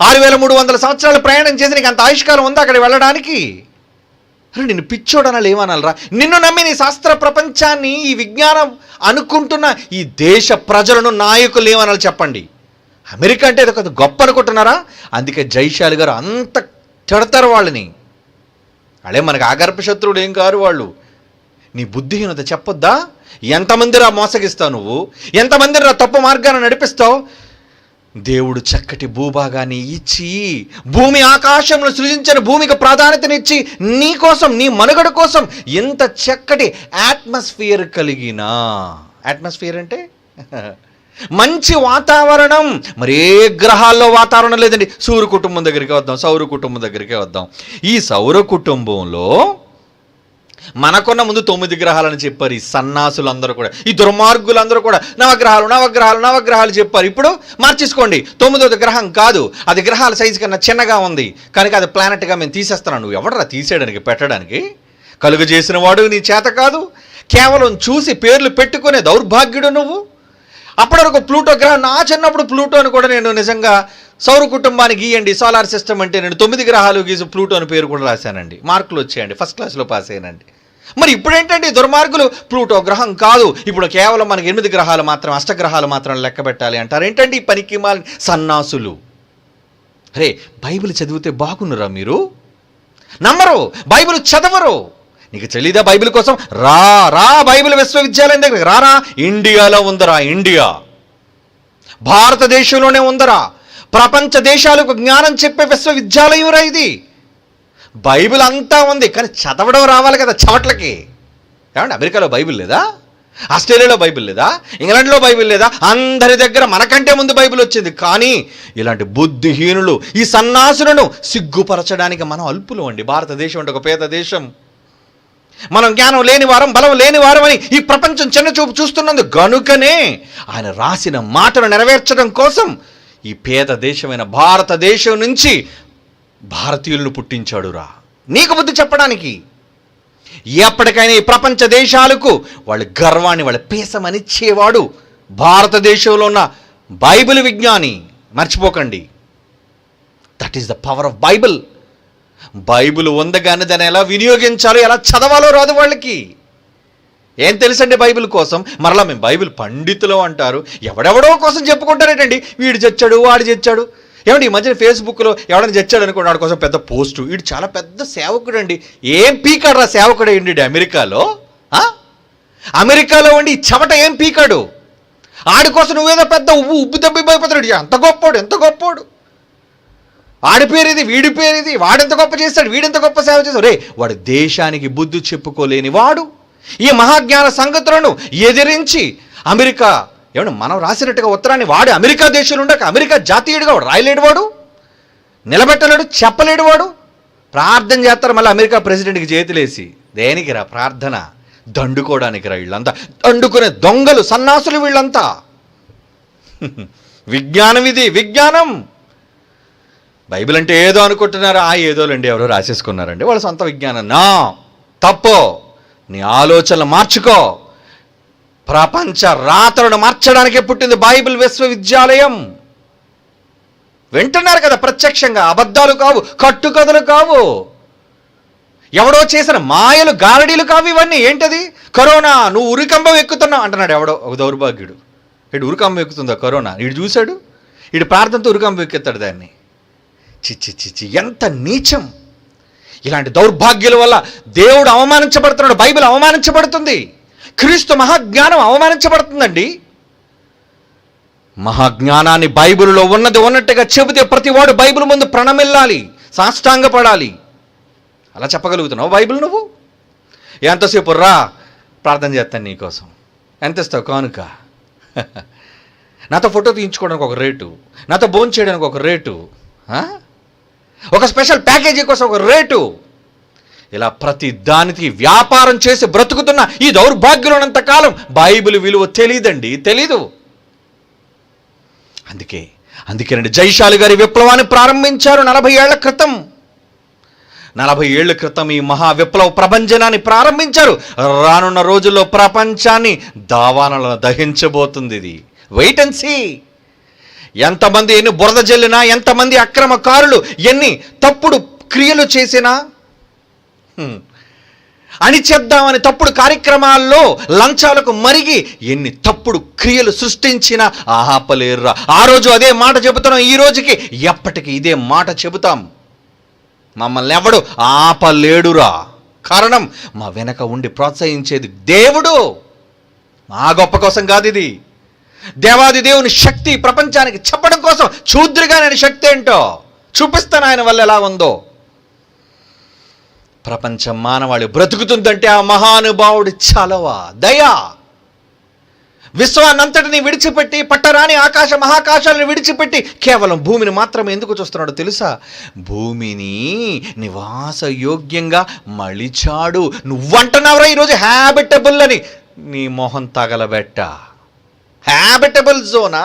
6300 సంవత్సరాలు ప్రయాణం చేసి నీకు అంత ఆయుష్కాలం ఉందా అక్కడికి వెళ్ళడానికి? అరే నిన్ను పిచ్చోడనాలు ఏమనాలరా? నిన్ను నమ్మి నీ శాస్త్ర ప్రపంచాన్ని, ఈ విజ్ఞానం అనుకుంటున్న ఈ దేశ ప్రజలను నాయకులు ఏమనాలి చెప్పండి? అమెరికా అంటే ఇది ఒక గొప్ప అనుకుంటున్నారా? అందుకే జైశాలి గారు అంత తిడతారు వాళ్ళని. అడే మనకు ఆగర్భ శత్రువులు ఏం కారు వాళ్ళు. నీ బుద్ధిహీనత చెప్పొద్దా? ఎంతమందిరా మోసగిస్తావు నువ్వు? ఎంతమందిరా తప్పు మార్గాన్ని నడిపిస్తావు? దేవుడు చక్కటి భూభాగాన్ని ఇచ్చి, భూమి ఆకాశంలో సృజించిన భూమికి ప్రాధాన్యతనిచ్చి, నీ కోసం, నీ మనుగడ కోసం ఎంత చక్కటి అట్మాస్ఫియర్ కలిగిన, అట్మాస్ఫియర్ అంటే మంచి వాతావరణం. మరే గ్రహాల్లో వాతావరణం లేదండి. సూర్య కుటుంబం దగ్గరికి వద్దాం, సౌర కుటుంబం దగ్గరికి వద్దాం. ఈ సౌర కుటుంబంలో మనకున్న ముందు 9 గ్రహాలని చెప్పారు ఈ సన్నాసులందరూ కూడా, ఈ దుర్మార్గులందరూ కూడా. నవగ్రహాలు చెప్పారు. ఇప్పుడు మార్చేసుకోండి, 9వ గ్రహం కాదు, అది గ్రహాల సైజు కన్నా చిన్నగా ఉంది కనుక అది ప్లానెట్గా మేము తీసేస్తున్నాను. నువ్వు ఎవడరా తీసేయడానికి, పెట్టడానికి? కలుగు చేసిన వాడు నీ చేత కాదు, కేవలం చూసి పేర్లు పెట్టుకునే దౌర్భాగ్యుడు నువ్వు. అప్పటివరకు ప్లూటో గ్రహం, నా చిన్నప్పుడు ప్లూటోని కూడా నేను నిజంగా సౌర కుటుంబానికి గీయండి, సోలార్ సిస్టమ్ అంటే నేను 9 గ్రహాలు గీసి ప్లూటోని పేరు కూడా రాశానండి, మార్కులు వచ్చాయండి, ఫస్ట్ క్లాస్లో పాస్ అయ్యానండి. మరి ఇప్పుడు ఏంటంటే దుర్మార్గులు ప్లూటో గ్రహం కాదు, ఇప్పుడు కేవలం మనకి 8 గ్రహాలు మాత్రం, అష్టగ్రహాలు మాత్రం లెక్క పెట్టాలి అంటారు. ఏంటండి ఈ పనికి మాలిన సన్నాసులు? అరే బైబిల్ చదివితే బాగున్నారా మీరు? నమ్మరు, బైబిల్ చదవరు. నీకు తెలీదా బైబిల్ కోసం? రా బైబిల్ విశ్వవిద్యాలయం దగ్గర రారా. ఇండియాలో ఉందరా, ఇండియా భారతదేశంలోనే ఉందరా. ప్రపంచ దేశాలకు జ్ఞానం చెప్పే విశ్వవిద్యాలయం రా ఇది. బైబిల్ అంతా ఉంది కానీ చదవడం రావాలి కదా చవట్లకి. ఏమంటే అమెరికాలో బైబిల్ లేదా? ఆస్ట్రేలియాలో బైబిల్ లేదా? ఇంగ్లాండ్లో బైబిల్ లేదా? అందరి దగ్గర మనకంటే ముందు బైబిల్ వచ్చింది. కానీ ఇలాంటి బుద్ధిహీనులు, ఈ సన్నాసులను సిగ్గుపరచడానికి మనం అల్పులు అండి. భారతదేశం అంటే ఒక పేద దేశం. మనం జ్ఞానం లేని వారం, బలం లేని వారం అని ఈ ప్రపంచం చిన్న చూపు చూస్తున్నందుకు గనుకనే ఆయన రాసిన మాటను నెరవేర్చడం కోసం ఈ పేద దేశమైన భారతదేశం నుంచి భారతీయులను పుట్టించాడు రా, నీకు బుద్ధి చెప్పడానికి. ఎప్పటికైనా ఈ ప్రపంచ దేశాలకు వాళ్ళ గర్వాన్ని, వాళ్ళ పేసమనిచ్చేవాడు భారతదేశంలో ఉన్న బైబిల్ విజ్ఞాని. మర్చిపోకండి, that is the power of Bible. Bible ఉందగానే దాన్ని ఎలా వినియోగించాలో, ఎలా చదవాలో రాదు వాళ్ళకి. ఏం తెలుసండి బైబిల్ కోసం? మరలా మేము బైబిల్ పండితులు అంటారు. ఎవడెవడో కోసం చెప్పుకుంటారేటండి. వీడు చచ్చాడు, వాడు చచ్చాడు. ఏమంటే ఈ మధ్యన ఫేస్బుక్లో ఎవడైనా చచ్చాడు అనుకోండి, వాడి కోసం పెద్ద పోస్టు. వీడు చాలా పెద్ద సేవకుడు అండి. ఏం పీకాడు రా సేవకుడు ఏంటి అమెరికాలో? అమెరికాలో ఉండి ఈ చెమట ఏం పీకాడు? ఆడి కోసం నువ్వేదో పెద్ద ఉబ్బు దబ్బి భయపడతాడు. ఎంత గొప్పోడు, ఎంత గొప్పోడు. ఆడి పేరు ఇది, వీడి పేరు ఇది, వాడెంత గొప్ప చేస్తాడు, వీడెంత గొప్ప సేవ చేస్తాడు. రే వాడు దేశానికి బుద్ధి చెప్పుకోలేని వాడు ఈ మహాజ్ఞాన సంగతులను ఎదిరించి అమెరికా ఏమన్నా మనం రాసినట్టుగా ఉత్తరాన్ని వాడు అమెరికా దేశంలో ఉండక అమెరికా జాతీయుడిగా వాడు రాయలేడు, వాడు నిలబెట్టలేడు, చెప్పలేడు. వాడు ప్రార్థన చేస్తారు మళ్ళీ అమెరికా ప్రెసిడెంట్కి చేతులేసి. దేనికి రా ప్రార్థన? దండుకోవడానికి రా. వీళ్ళంతా దండుకునే దొంగలు, సన్నాసులు వీళ్ళంతా. విజ్ఞానం ఇది, విజ్ఞానం. బైబిల్ అంటే ఏదో అనుకుంటున్నారా? ఏదోలండి, ఎవరో రాసేసుకున్నారండి, వాళ్ళ సొంత విజ్ఞానం. నా తప్పు. నీ ఆలోచనలు మార్చుకో. ప్రపంచ రాతలను మార్చడానికే పుట్టింది బైబిల్ విశ్వవిద్యాలయం. వింటున్నారు కదా ప్రత్యక్షంగా. అబద్ధాలు కావు, కట్టుకథలు కావు, ఎవడో చేసిన మాయలు, గారడీలు కావు ఇవన్నీ. ఏంటది? కరోనా, నువ్వు ఉరికంబం ఎక్కుతున్నావు అంటున్నాడు ఎవడో ఒక దౌర్భాగ్యుడు. ఇటు ఉరికంబం ఎక్కుతుందా కరోనా? ఇటు చూశాడు, ఇటు ప్రార్థనతో ఉరికంబం ఎక్కుతాడు దాన్ని. చిచ్చి చిచ్చి, ఎంత నీచం! ఇలాంటి దౌర్భాగ్యుల వల్ల దేవుడు అవమానించబడుతున్నాడు, బైబిల్ అవమానించబడుతుంది, క్రీస్తు మహాజ్ఞానం అవమానించబడుతుందండి. మహాజ్ఞానాన్ని బైబిల్లో ఉన్నది ఉన్నట్టుగా చెబితే ప్రతివాడు బైబిల్ ముందు ప్రణమిల్లాలి, సాష్టాంగపడాలి. అలా చెప్పగలుగుతున్నావు బైబిల్ నువ్వు? ఎంతసేపు రా ప్రార్థన చేస్తాను నీకోసం, ఎంత ఇస్తావు కానుక? నాతో ఫోటో తీయించుకోవడానికి ఒక రేటు, నాతో భోజనం చేయడానికి ఒక రేటు, ఒక స్పెషల్ ప్యాకేజీ కోసం ఒక రేటు. ఇలా ప్రతి దానికి వ్యాపారం చేసి బ్రతుకుతున్న ఈ దౌర్భాగ్యులనంత కాలం బైబిల్ విలువ తెలియదండి, తెలీదు. అందుకేనండి జైశాలి గారి విప్లవాన్ని ప్రారంభించారు 40 ఏళ్ల క్రితం. 40 ఏళ్ల క్రితం ఈ మహా విప్లవ ప్రభంజనాన్ని ప్రారంభించారు. రానున్న రోజుల్లో ప్రపంచాన్ని దావానలను దహించబోతుంది ఇది. Wait and see. ఎంతమంది ఎన్ని బురద జల్లినా, ఎంతమంది అక్రమకారులు ఎన్ని తప్పుడు క్రియలు చేసినా, అణిచేద్దామని తప్పుడు కార్యక్రమాల్లో లంచాలకు మరిగి ఎన్ని తప్పుడు క్రియలు సృష్టించినా ఆపలేరురా. ఆ రోజు అదే మాట చెబుతున్నాం, ఈ రోజుకి ఎప్పటికీ ఇదే మాట చెబుతాం. మమ్మల్ని ఎవడు ఆపలేడురా. కారణం మా వెనక ఉండి ప్రోత్సహించేది దేవుడు. మా గొప్ప కోసం కాదు ఇది. దేవాది దేవుని శక్తి ప్రపంచానికి చెప్పడం కోసం చూద్దురుగా నేను శక్తి ఏంటో చూపిస్తాను, ఆయన వల్ల ఎలా ఉందో. ప్రపంచం మానవాళి బ్రతుకుతుందంటే ఆ మహానుభావుడి చలవ, దయా. విశ్వాన్నంతటిని విడిచిపెట్టి, పట్టరాని ఆకాశ మహాకాశాలను విడిచిపెట్టి కేవలం భూమిని మాత్రమే ఎందుకు చూస్తున్నాడో తెలుసా? భూమిని నివాస యోగ్యంగా మలిచాడు. నువ్వంటున్నావురా ఈరోజు హ్యాబిటబుల్ అని, నీ మొహం తగలబెట్ట. హ్యాబిటబుల్ జోనా?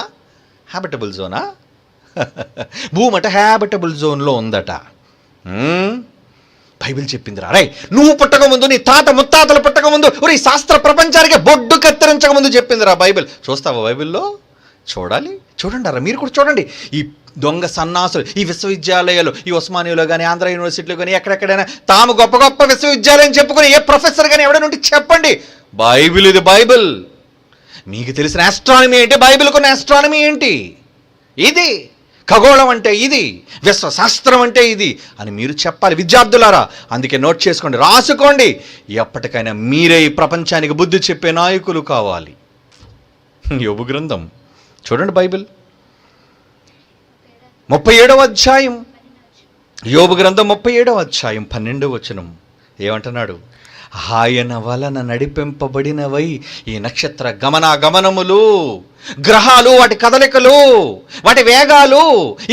భూమి అట హ్యాబిటబుల్ జోన్లో ఉందట. బైబిల్ చెప్పిందిరా. రే నువ్వు పుట్టకముందు, నీ తాత ముత్తాతలు పుట్టకముందు, ఈ శాస్త్ర ప్రపంచానికి బొడ్డు కత్తిరించకముందు చెప్పిందిరా బైబిల్. చూస్తావా బైబిల్లో? చూడండి రా, మీరు కూడా చూడండి. ఈ దొంగ సన్నాసులు ఈ విశ్వవిద్యాలయాలు, ఈ ఉస్మానియాలో కానీ ఆంధ్ర యూనివర్సిటీలో కానీ ఎక్కడెక్కడైనా తాము గొప్ప గొప్ప విశ్వవిద్యాలయం చెప్పుకొని ఏ ప్రొఫెసర్ కానీ ఎవడనుండి చెప్పండి, బైబిల్ ఇది బైబిల్. మీకు తెలిసిన ఆస్ట్రానమీ ఏంటి, బైబిల్కున్న ఆస్ట్రానమీ ఏంటి? ఇది ఖగోళం అంటే ఇది, విశ్వశాస్త్రం అంటే ఇది అని మీరు చెప్పాలి విద్యార్థులారా. అందుకే నోట్ చేసుకోండి, రాసుకోండి. ఎప్పటికైనా మీరే ఈ ప్రపంచానికి బుద్ధి చెప్పే నాయకులు కావాలి. యోబు గ్రంథం చూడండి, బైబిల్ 37వ అధ్యాయం, యోబు గ్రంథం 37వ అధ్యాయం 12వ వచనం ఏమంటున్నాడు? ఆయన వలన నడిపింపబడినవై ఈ నక్షత్ర గమనములు, గ్రహాలు, వాటి కదలికలు, వాటి వేగాలు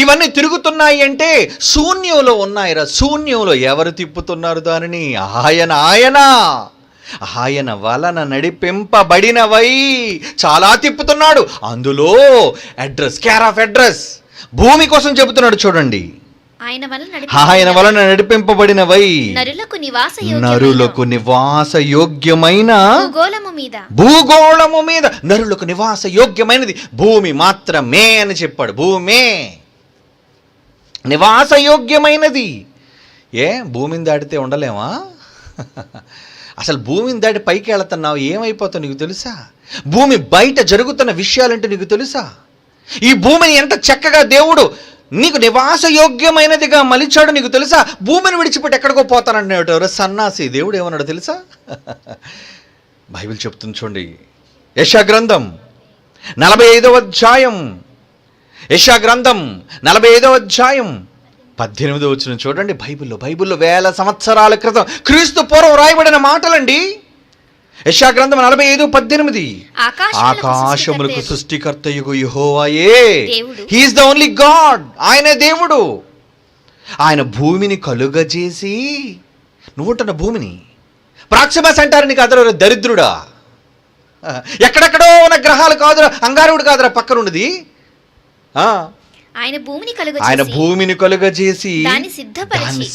ఇవన్నీ తిరుగుతున్నాయి అంటే శూన్యంలో ఉన్నాయిరా. శూన్యంలో ఎవరు తిప్పుతున్నారు దానిని? ఆయన వలన నడిపింపబడినవై చాలా తిప్పుతున్నాడు. అందులో అడ్రస్, కేర్ ఆఫ్ అడ్రస్ భూమి కోసం చెబుతున్నాడు. చూడండి, ఆయన వలన నడిపింపబడినవై నరులకు నివాస యోగ్యమైన భూగోళము మీద నరులకు నివాస యోగ్యమైనది భూమి మాత్రమే అని చెప్పాడు. భూమే నివాస యోగ్యమైనది. భూమిని దాటితే ఉండలేమా? అసలు భూమిని దాటి పైకి వెళుతున్నావు, ఏమైపోతావు నీకు తెలుసా? భూమి బయట జరుగుతున్న విషయాలంటే నీకు తెలుసా? ఈ భూమిని ఎంత చక్కగా దేవుడు నీకు నివాస యోగ్యమైనదిగా మలిచాడు నీకు తెలుసా? భూమిని విడిచిపెట్టి ఎక్కడికో పోతానంటున్నాడు సన్నాసి. దేవుడు ఏమన్నాడు తెలుసా? బైబిల్ చెప్తుంది చూడండి, యెషయా గ్రంథం 45వ అధ్యాయం, యెషయా గ్రంథం 45వ అధ్యాయం 18వ వచనం చూడండి. బైబిల్లో వేల సంవత్సరాల క్రితం క్రీస్తు పూర్వం రాయబడిన మాటలండి. యెషయా గ్రంథం 45:18. ఆకాశములకు సృష్టికర్తయగు యెహోవాయే, హీఈస్ ద ఓన్లీ గాడ్. ఆయనే దేవుడు. ఆయన భూమిని కలుగజేసి, నువ్వుంటున్న భూమిని ప్రాక్సిమస్ అంటారు. నీకు అదరు దరిద్రుడా, ఎక్కడెక్కడో ఉన్న గ్రహాలు కాదురా, అంగారుడు కాదురా పక్కన ఉన్నది. ఆయన భూమిని కలుగజేసి దాన్ని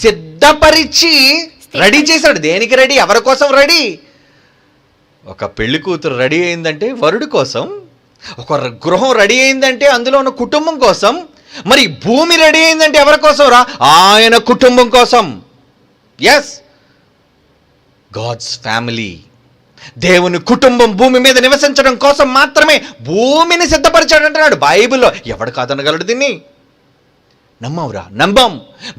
సిద్ధపరిచి రెడీ చేశాడు. దేనికి రెడీ? ఎవరి కోసం రెడీ? ఒక పెళ్లి కూతురు రెడీ అయిందంటే వరుడి కోసం, ఒక గృహం రెడీ అయిందంటే అందులో ఉన్న కుటుంబం కోసం. మరి భూమి రెడీ అయిందంటే ఎవరి కోసం రా? ఆయన కుటుంబం కోసం. ఎస్, గాడ్స్ ఫ్యామిలీ, దేవుని కుటుంబం భూమి మీద నివసించడం కోసం మాత్రమే భూమిని సిద్ధపరిచాడు అంటున్నాడు బైబిల్లో. ఎవడు కాదనగలడు దీన్ని? నమ్మవురా? నమ్మం.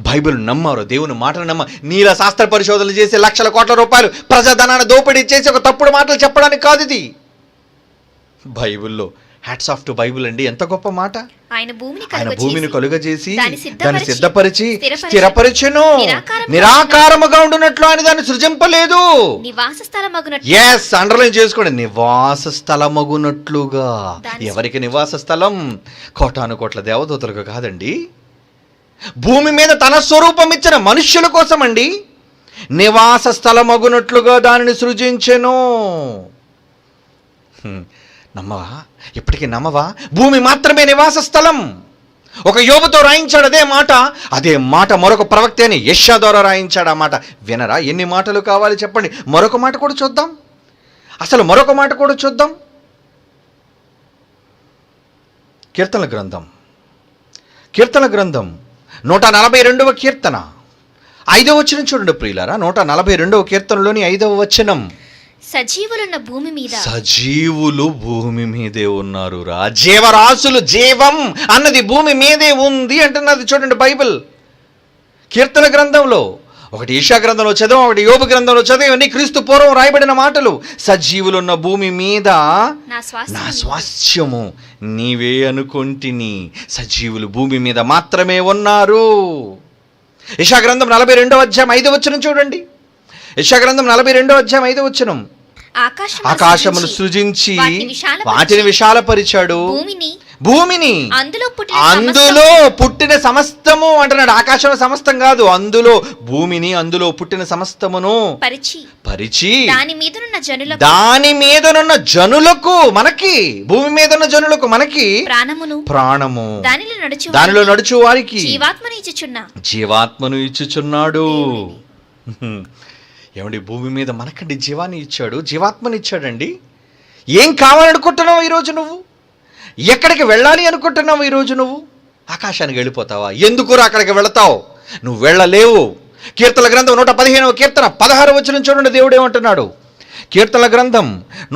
బైబిల్ నమ్మవురా? దేవుని మాటలు నమ్మ. నీల శాస్త్ర పరిశోధనలు చేసి లక్షల కోట్ల రూపాయలు ప్రజాధనాన్ని దోపిడీ చేసి ఒక తప్పుడు మాటలు చెప్పడానికి కాదు ఇది. బైబిల్లో హ్యాట్స్ ఆఫ్ టు బైబిల్ అండి. ఎంత గొప్ప మాట. ఆయన భూమిని కలుగజేసి దాన్ని సిద్ధపరిచి స్థిరపరిచెను. నిరాకారముగా ఉండునట్లు ఆయన దాన్ని సృజింపలేదు. ఎస్, అండర్లైన్ చేసుకోండి. నివాస స్థలమగునట్లుగా. ఎవరికి నివాస స్థలం? కోటాను కోట్ల దేవదూతలకు కాదండి. భూమి మీద తన స్వరూపం ఇచ్చిన మనుష్యుల కోసం అండి. నివాస స్థలమగునట్లుగా దానిని సృజించెను. నమ్మవా? ఇప్పటికీ నమ్మవా? భూమి మాత్రమే నివాస స్థలం. ఒక యోబుతో రాయించాడు అదే మాట మరొక ప్రవక్త అని యెషయా ద్వారా రాయించాడు. ఆ మాట వినరా? ఎన్ని మాటలు కావాలి చెప్పండి. మరొక మాట కూడా చూద్దాం. అసలు మరొక మాట కూడా చూద్దాం. కీర్తన గ్రంథం 142వ కీర్తన 5వ వచనం చూడండి ప్రియులారా. 142వ కీర్తనలోని 5వ వచనం. సజీవులు భూమి మీదే ఉన్నారు రా. జీవరాశులు, జీవం అన్నది భూమి మీదే ఉంది అంటున్నది చూడండి బైబిల్. కీర్తన గ్రంథంలో ఒకటి యెషయా గ్రంథంలో చదివాం, ఒకటి యోబు గ్రంథంలో చదివాం. క్రీస్తు పూర్వం రాయబడిన మాటలు. సజీవులున్న భూమి మీద నా స్వాస్థ్యము నీవే అనుకొంటిని. సజీవులు భూమి మీద మాత్రమే ఉన్నారు. యెషయా గ్రంథం 42వ అధ్యాయం 5వ వచనం చూడండి. యెషయా గ్రంథం 42వ అధ్యాయం 5వ వచనం. ఆకాశమును సృజించి వాటిని విశాలపరిచాడు, భూమిని అందులో పుట్టిన సమస్తము అంటున్నాడు. ఆకాశం సమస్తం కాదు, అందులో భూమిని, అందులో పుట్టిన సమస్తమును పరిచి దాని మీదనున్న జనులకు, మనకి భూమి మీదన్న జనులకు, మనకి ప్రాణము, దానిలో నడుచు వారికి జీవాత్మను ఇచ్చుచున్నాడు. ఏమండి, భూమి మీద మనకండి జీవాన్ని ఇచ్చాడు, జీవాత్మని ఇచ్చాడండి. ఏం కావాలనుకుంటున్నావు ఈరోజు నువ్వు? ఎక్కడికి వెళ్ళాలి అనుకుంటున్నావు ఈరోజు నువ్వు? ఆకాశానికి వెళ్ళిపోతావా? ఎందుకురా అక్కడికి వెళతావు? నువ్వు వెళ్ళలేవు. కీర్తన గ్రంథం 115వ కీర్తన 16వ వచనం చూడండి. దేవుడు ఏమంటున్నాడు? కీర్తన గ్రంథం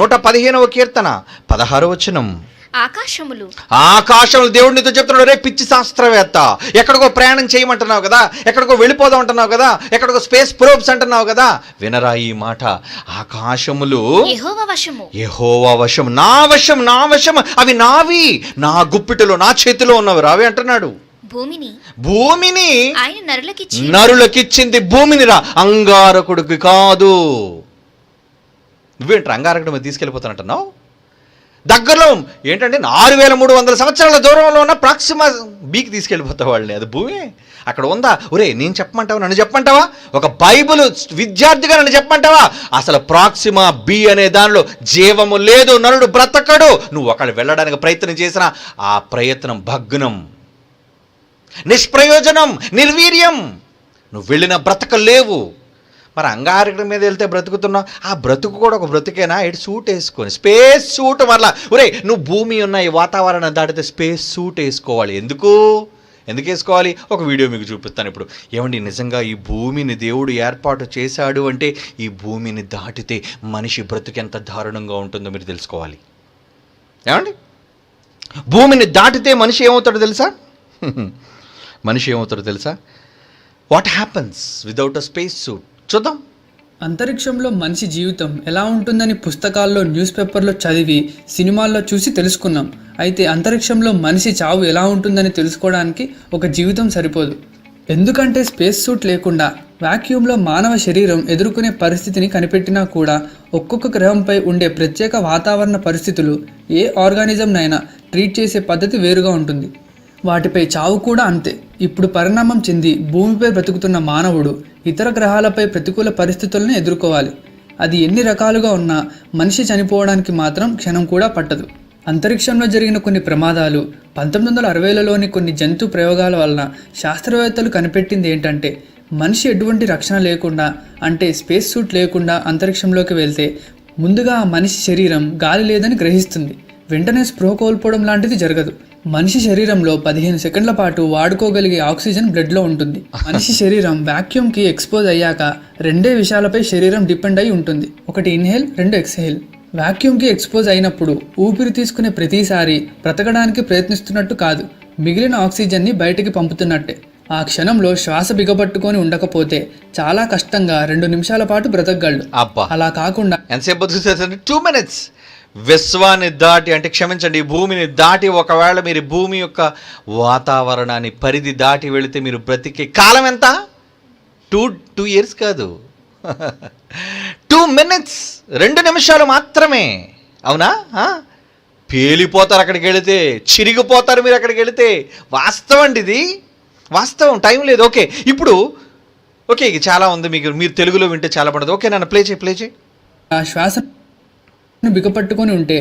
115వ కీర్తన 16వ వచనం. ఆకాశములు దేవుడు నీతో చెప్తున్నాడు, రే పిచ్చి శాస్త్రవేత్త, ఎక్కడికో ప్రయాణం చేయమంటున్నావు కదా, ఎక్కడికో వెళ్ళిపోదాం అంటున్నావు కదా, ఎక్కడికో స్పేస్ ప్రోబ్స్ అంటున్నావు కదా, వినరా ఈ మాట. ఆకాశములు యెహోవా వశం, నా వశం, నా వశం, అవి నావి, నా గుప్పిటలో, నా చేతిలో ఉన్నవి రావి అంటున్నాడు. భూమిని నరులకిచ్చింది భూమిని రా, అంగారకుడికి కాదు. నువ్వేంటి అంగారకుడి మీద తీసుకెళ్ళిపోతానంటున్నావు? దగ్గరలో ఏంటంటే 6300 సంవత్సరాల దూరంలో ఉన్న ప్రాక్సిమా బీకి తీసుకెళ్ళిపోతావు వాళ్ళని. అది భూమి అక్కడ ఉందా? ఒరే నేను చెప్పమంటావా, నన్ను చెప్పమంటావా? ఒక బైబిల్ విద్యార్థిగా నన్ను చెప్పమంటావా? అసలు ప్రాక్సిమా బి అనే దానిలో జీవము లేదు, నరుడు బ్రతకడు. నువ్వు అక్కడ వెళ్ళడానికి ప్రయత్నం చేసినా ఆ ప్రయత్నం భగ్నం, నిష్ప్రయోజనం, నిర్వీర్యం. నువ్వు వెళ్ళిన బ్రతకలేవు. మరి అంగారకుడి మీద వెళ్తే బ్రతుకుతున్నావు, ఆ బ్రతుకు కూడా ఒక బ్రతుకేనా? ఇటు సూట్ వేసుకొని, స్పేస్ సూట్. మరలా ఒరే నువ్వు భూమి ఉన్న ఈ వాతావరణం దాటితే స్పేస్ సూట్ వేసుకోవాలి. ఎందుకు వేసుకోవాలి? ఒక వీడియో మీకు చూపిస్తాను ఇప్పుడు. ఏమండి, నిజంగా ఈ భూమిని దేవుడు ఏర్పాటు చేశాడు అంటే ఈ భూమిని దాటితే మనిషి బ్రతుకు ఎంత దారుణంగా ఉంటుందో మీరు తెలుసుకోవాలి. ఏమండి, భూమిని దాటితే మనిషి ఏమవుతాడో తెలుసా? What happens without a space suit? చూద్దాం. అంతరిక్షంలో మనిషి జీవితం ఎలా ఉంటుందని పుస్తకాల్లో, న్యూస్ పేపర్లో చదివి, సినిమాల్లో చూసి తెలుసుకున్నాం. అయితే అంతరిక్షంలో మనిషి చావు ఎలా ఉంటుందని తెలుసుకోవడానికి ఒక జీవితం సరిపోదు. ఎందుకంటే స్పేస్ సూట్ లేకుండా వాక్యూమ్లో మానవ శరీరం ఎదుర్కొనే పరిస్థితిని కనిపెట్టినా కూడా ఒక్కొక్క గ్రహంపై ఉండే ప్రత్యేక వాతావరణ పరిస్థితులు ఏ ఆర్గానిజంనైనా ట్రీట్ చేసే పద్ధతి వేరుగా ఉంటుంది. వాటిపై చావు కూడా అంతే. ఇప్పుడు పరిణామం చెంది భూమిపై బ్రతుకుతున్న మానవుడు ఇతర గ్రహాలపై ప్రతికూల పరిస్థితులను ఎదుర్కోవాలి. అది ఎన్ని రకాలుగా ఉన్నా మనిషి చనిపోవడానికి మాత్రం క్షణం కూడా పట్టదు. అంతరిక్షంలో జరిగిన కొన్ని ప్రమాదాలు, 1960లలోని కొన్ని జంతు ప్రయోగాల వలన శాస్త్రవేత్తలు కనిపెట్టింది ఏంటంటే, మనిషి ఎటువంటి రక్షణ లేకుండా, అంటే స్పేస్ సూట్ లేకుండా అంతరిక్షంలోకి వెళ్తే ముందుగా ఆ మనిషి శరీరం గాలి లేదని గ్రహిస్తుంది. వెంటనే స్పృహ కోల్పోవడం లాంటిది జరగదు. మనిషి శరీరంలో 15 సెకండ్ల పాటు వాడుకోగలిగే ఆక్సిజన్ బ్లడ్లో ఉంటుంది. మనిషి శరీరం వాక్యూమ్కి ఎక్స్పోజ్ అయ్యాక రెండే విషయాలపై శరీరం డిపెండ్ అయి ఉంటుంది. ఒకటి ఇన్హేల్, రెండు ఎక్స్హేల్. వాక్యూమ్కి ఎక్స్పోజ్ అయినప్పుడు ఊపిరి తీసుకునే ప్రతిసారి బ్రతకడానికి ప్రయత్నిస్తున్నట్టు కాదు, మిగిలిన ఆక్సిజన్ని బయటికి పంపుతున్నట్టే. ఆ క్షణంలో శ్వాస బిగపట్టుకొని ఉండకపోతే చాలా కష్టంగా 2 నిమిషాల పాటు బ్రతకగలడు. అలా కాకుండా ఎంతసేపు 2 minutes విశ్వాన్ని దాటి, అంటే క్షమించండి, భూమిని దాటి ఒకవేళ మీరు భూమి యొక్క వాతావరణాన్ని పరిధి దాటి వెళితే మీరు బ్రతికే కాలం ఎంత? 2 years కాదు, 2 minutes, 2 నిమిషాలు మాత్రమే. అవునా? పేలిపోతారు అక్కడికి వెళితే, చిరిగిపోతారు మీరు అక్కడికి వెళితే. వాస్తవం అండి, ఇది వాస్తవం, టైం లేదు. ఓకే, ఇప్పుడు ఓకే, ఇది చాలా ఉంది, మీరు తెలుగులో వింటే చాలా పడదు. ఓకే నాన్న, ప్లే చేయి. ఆ శ్వాస బిగపట్టుకొని ఉంటే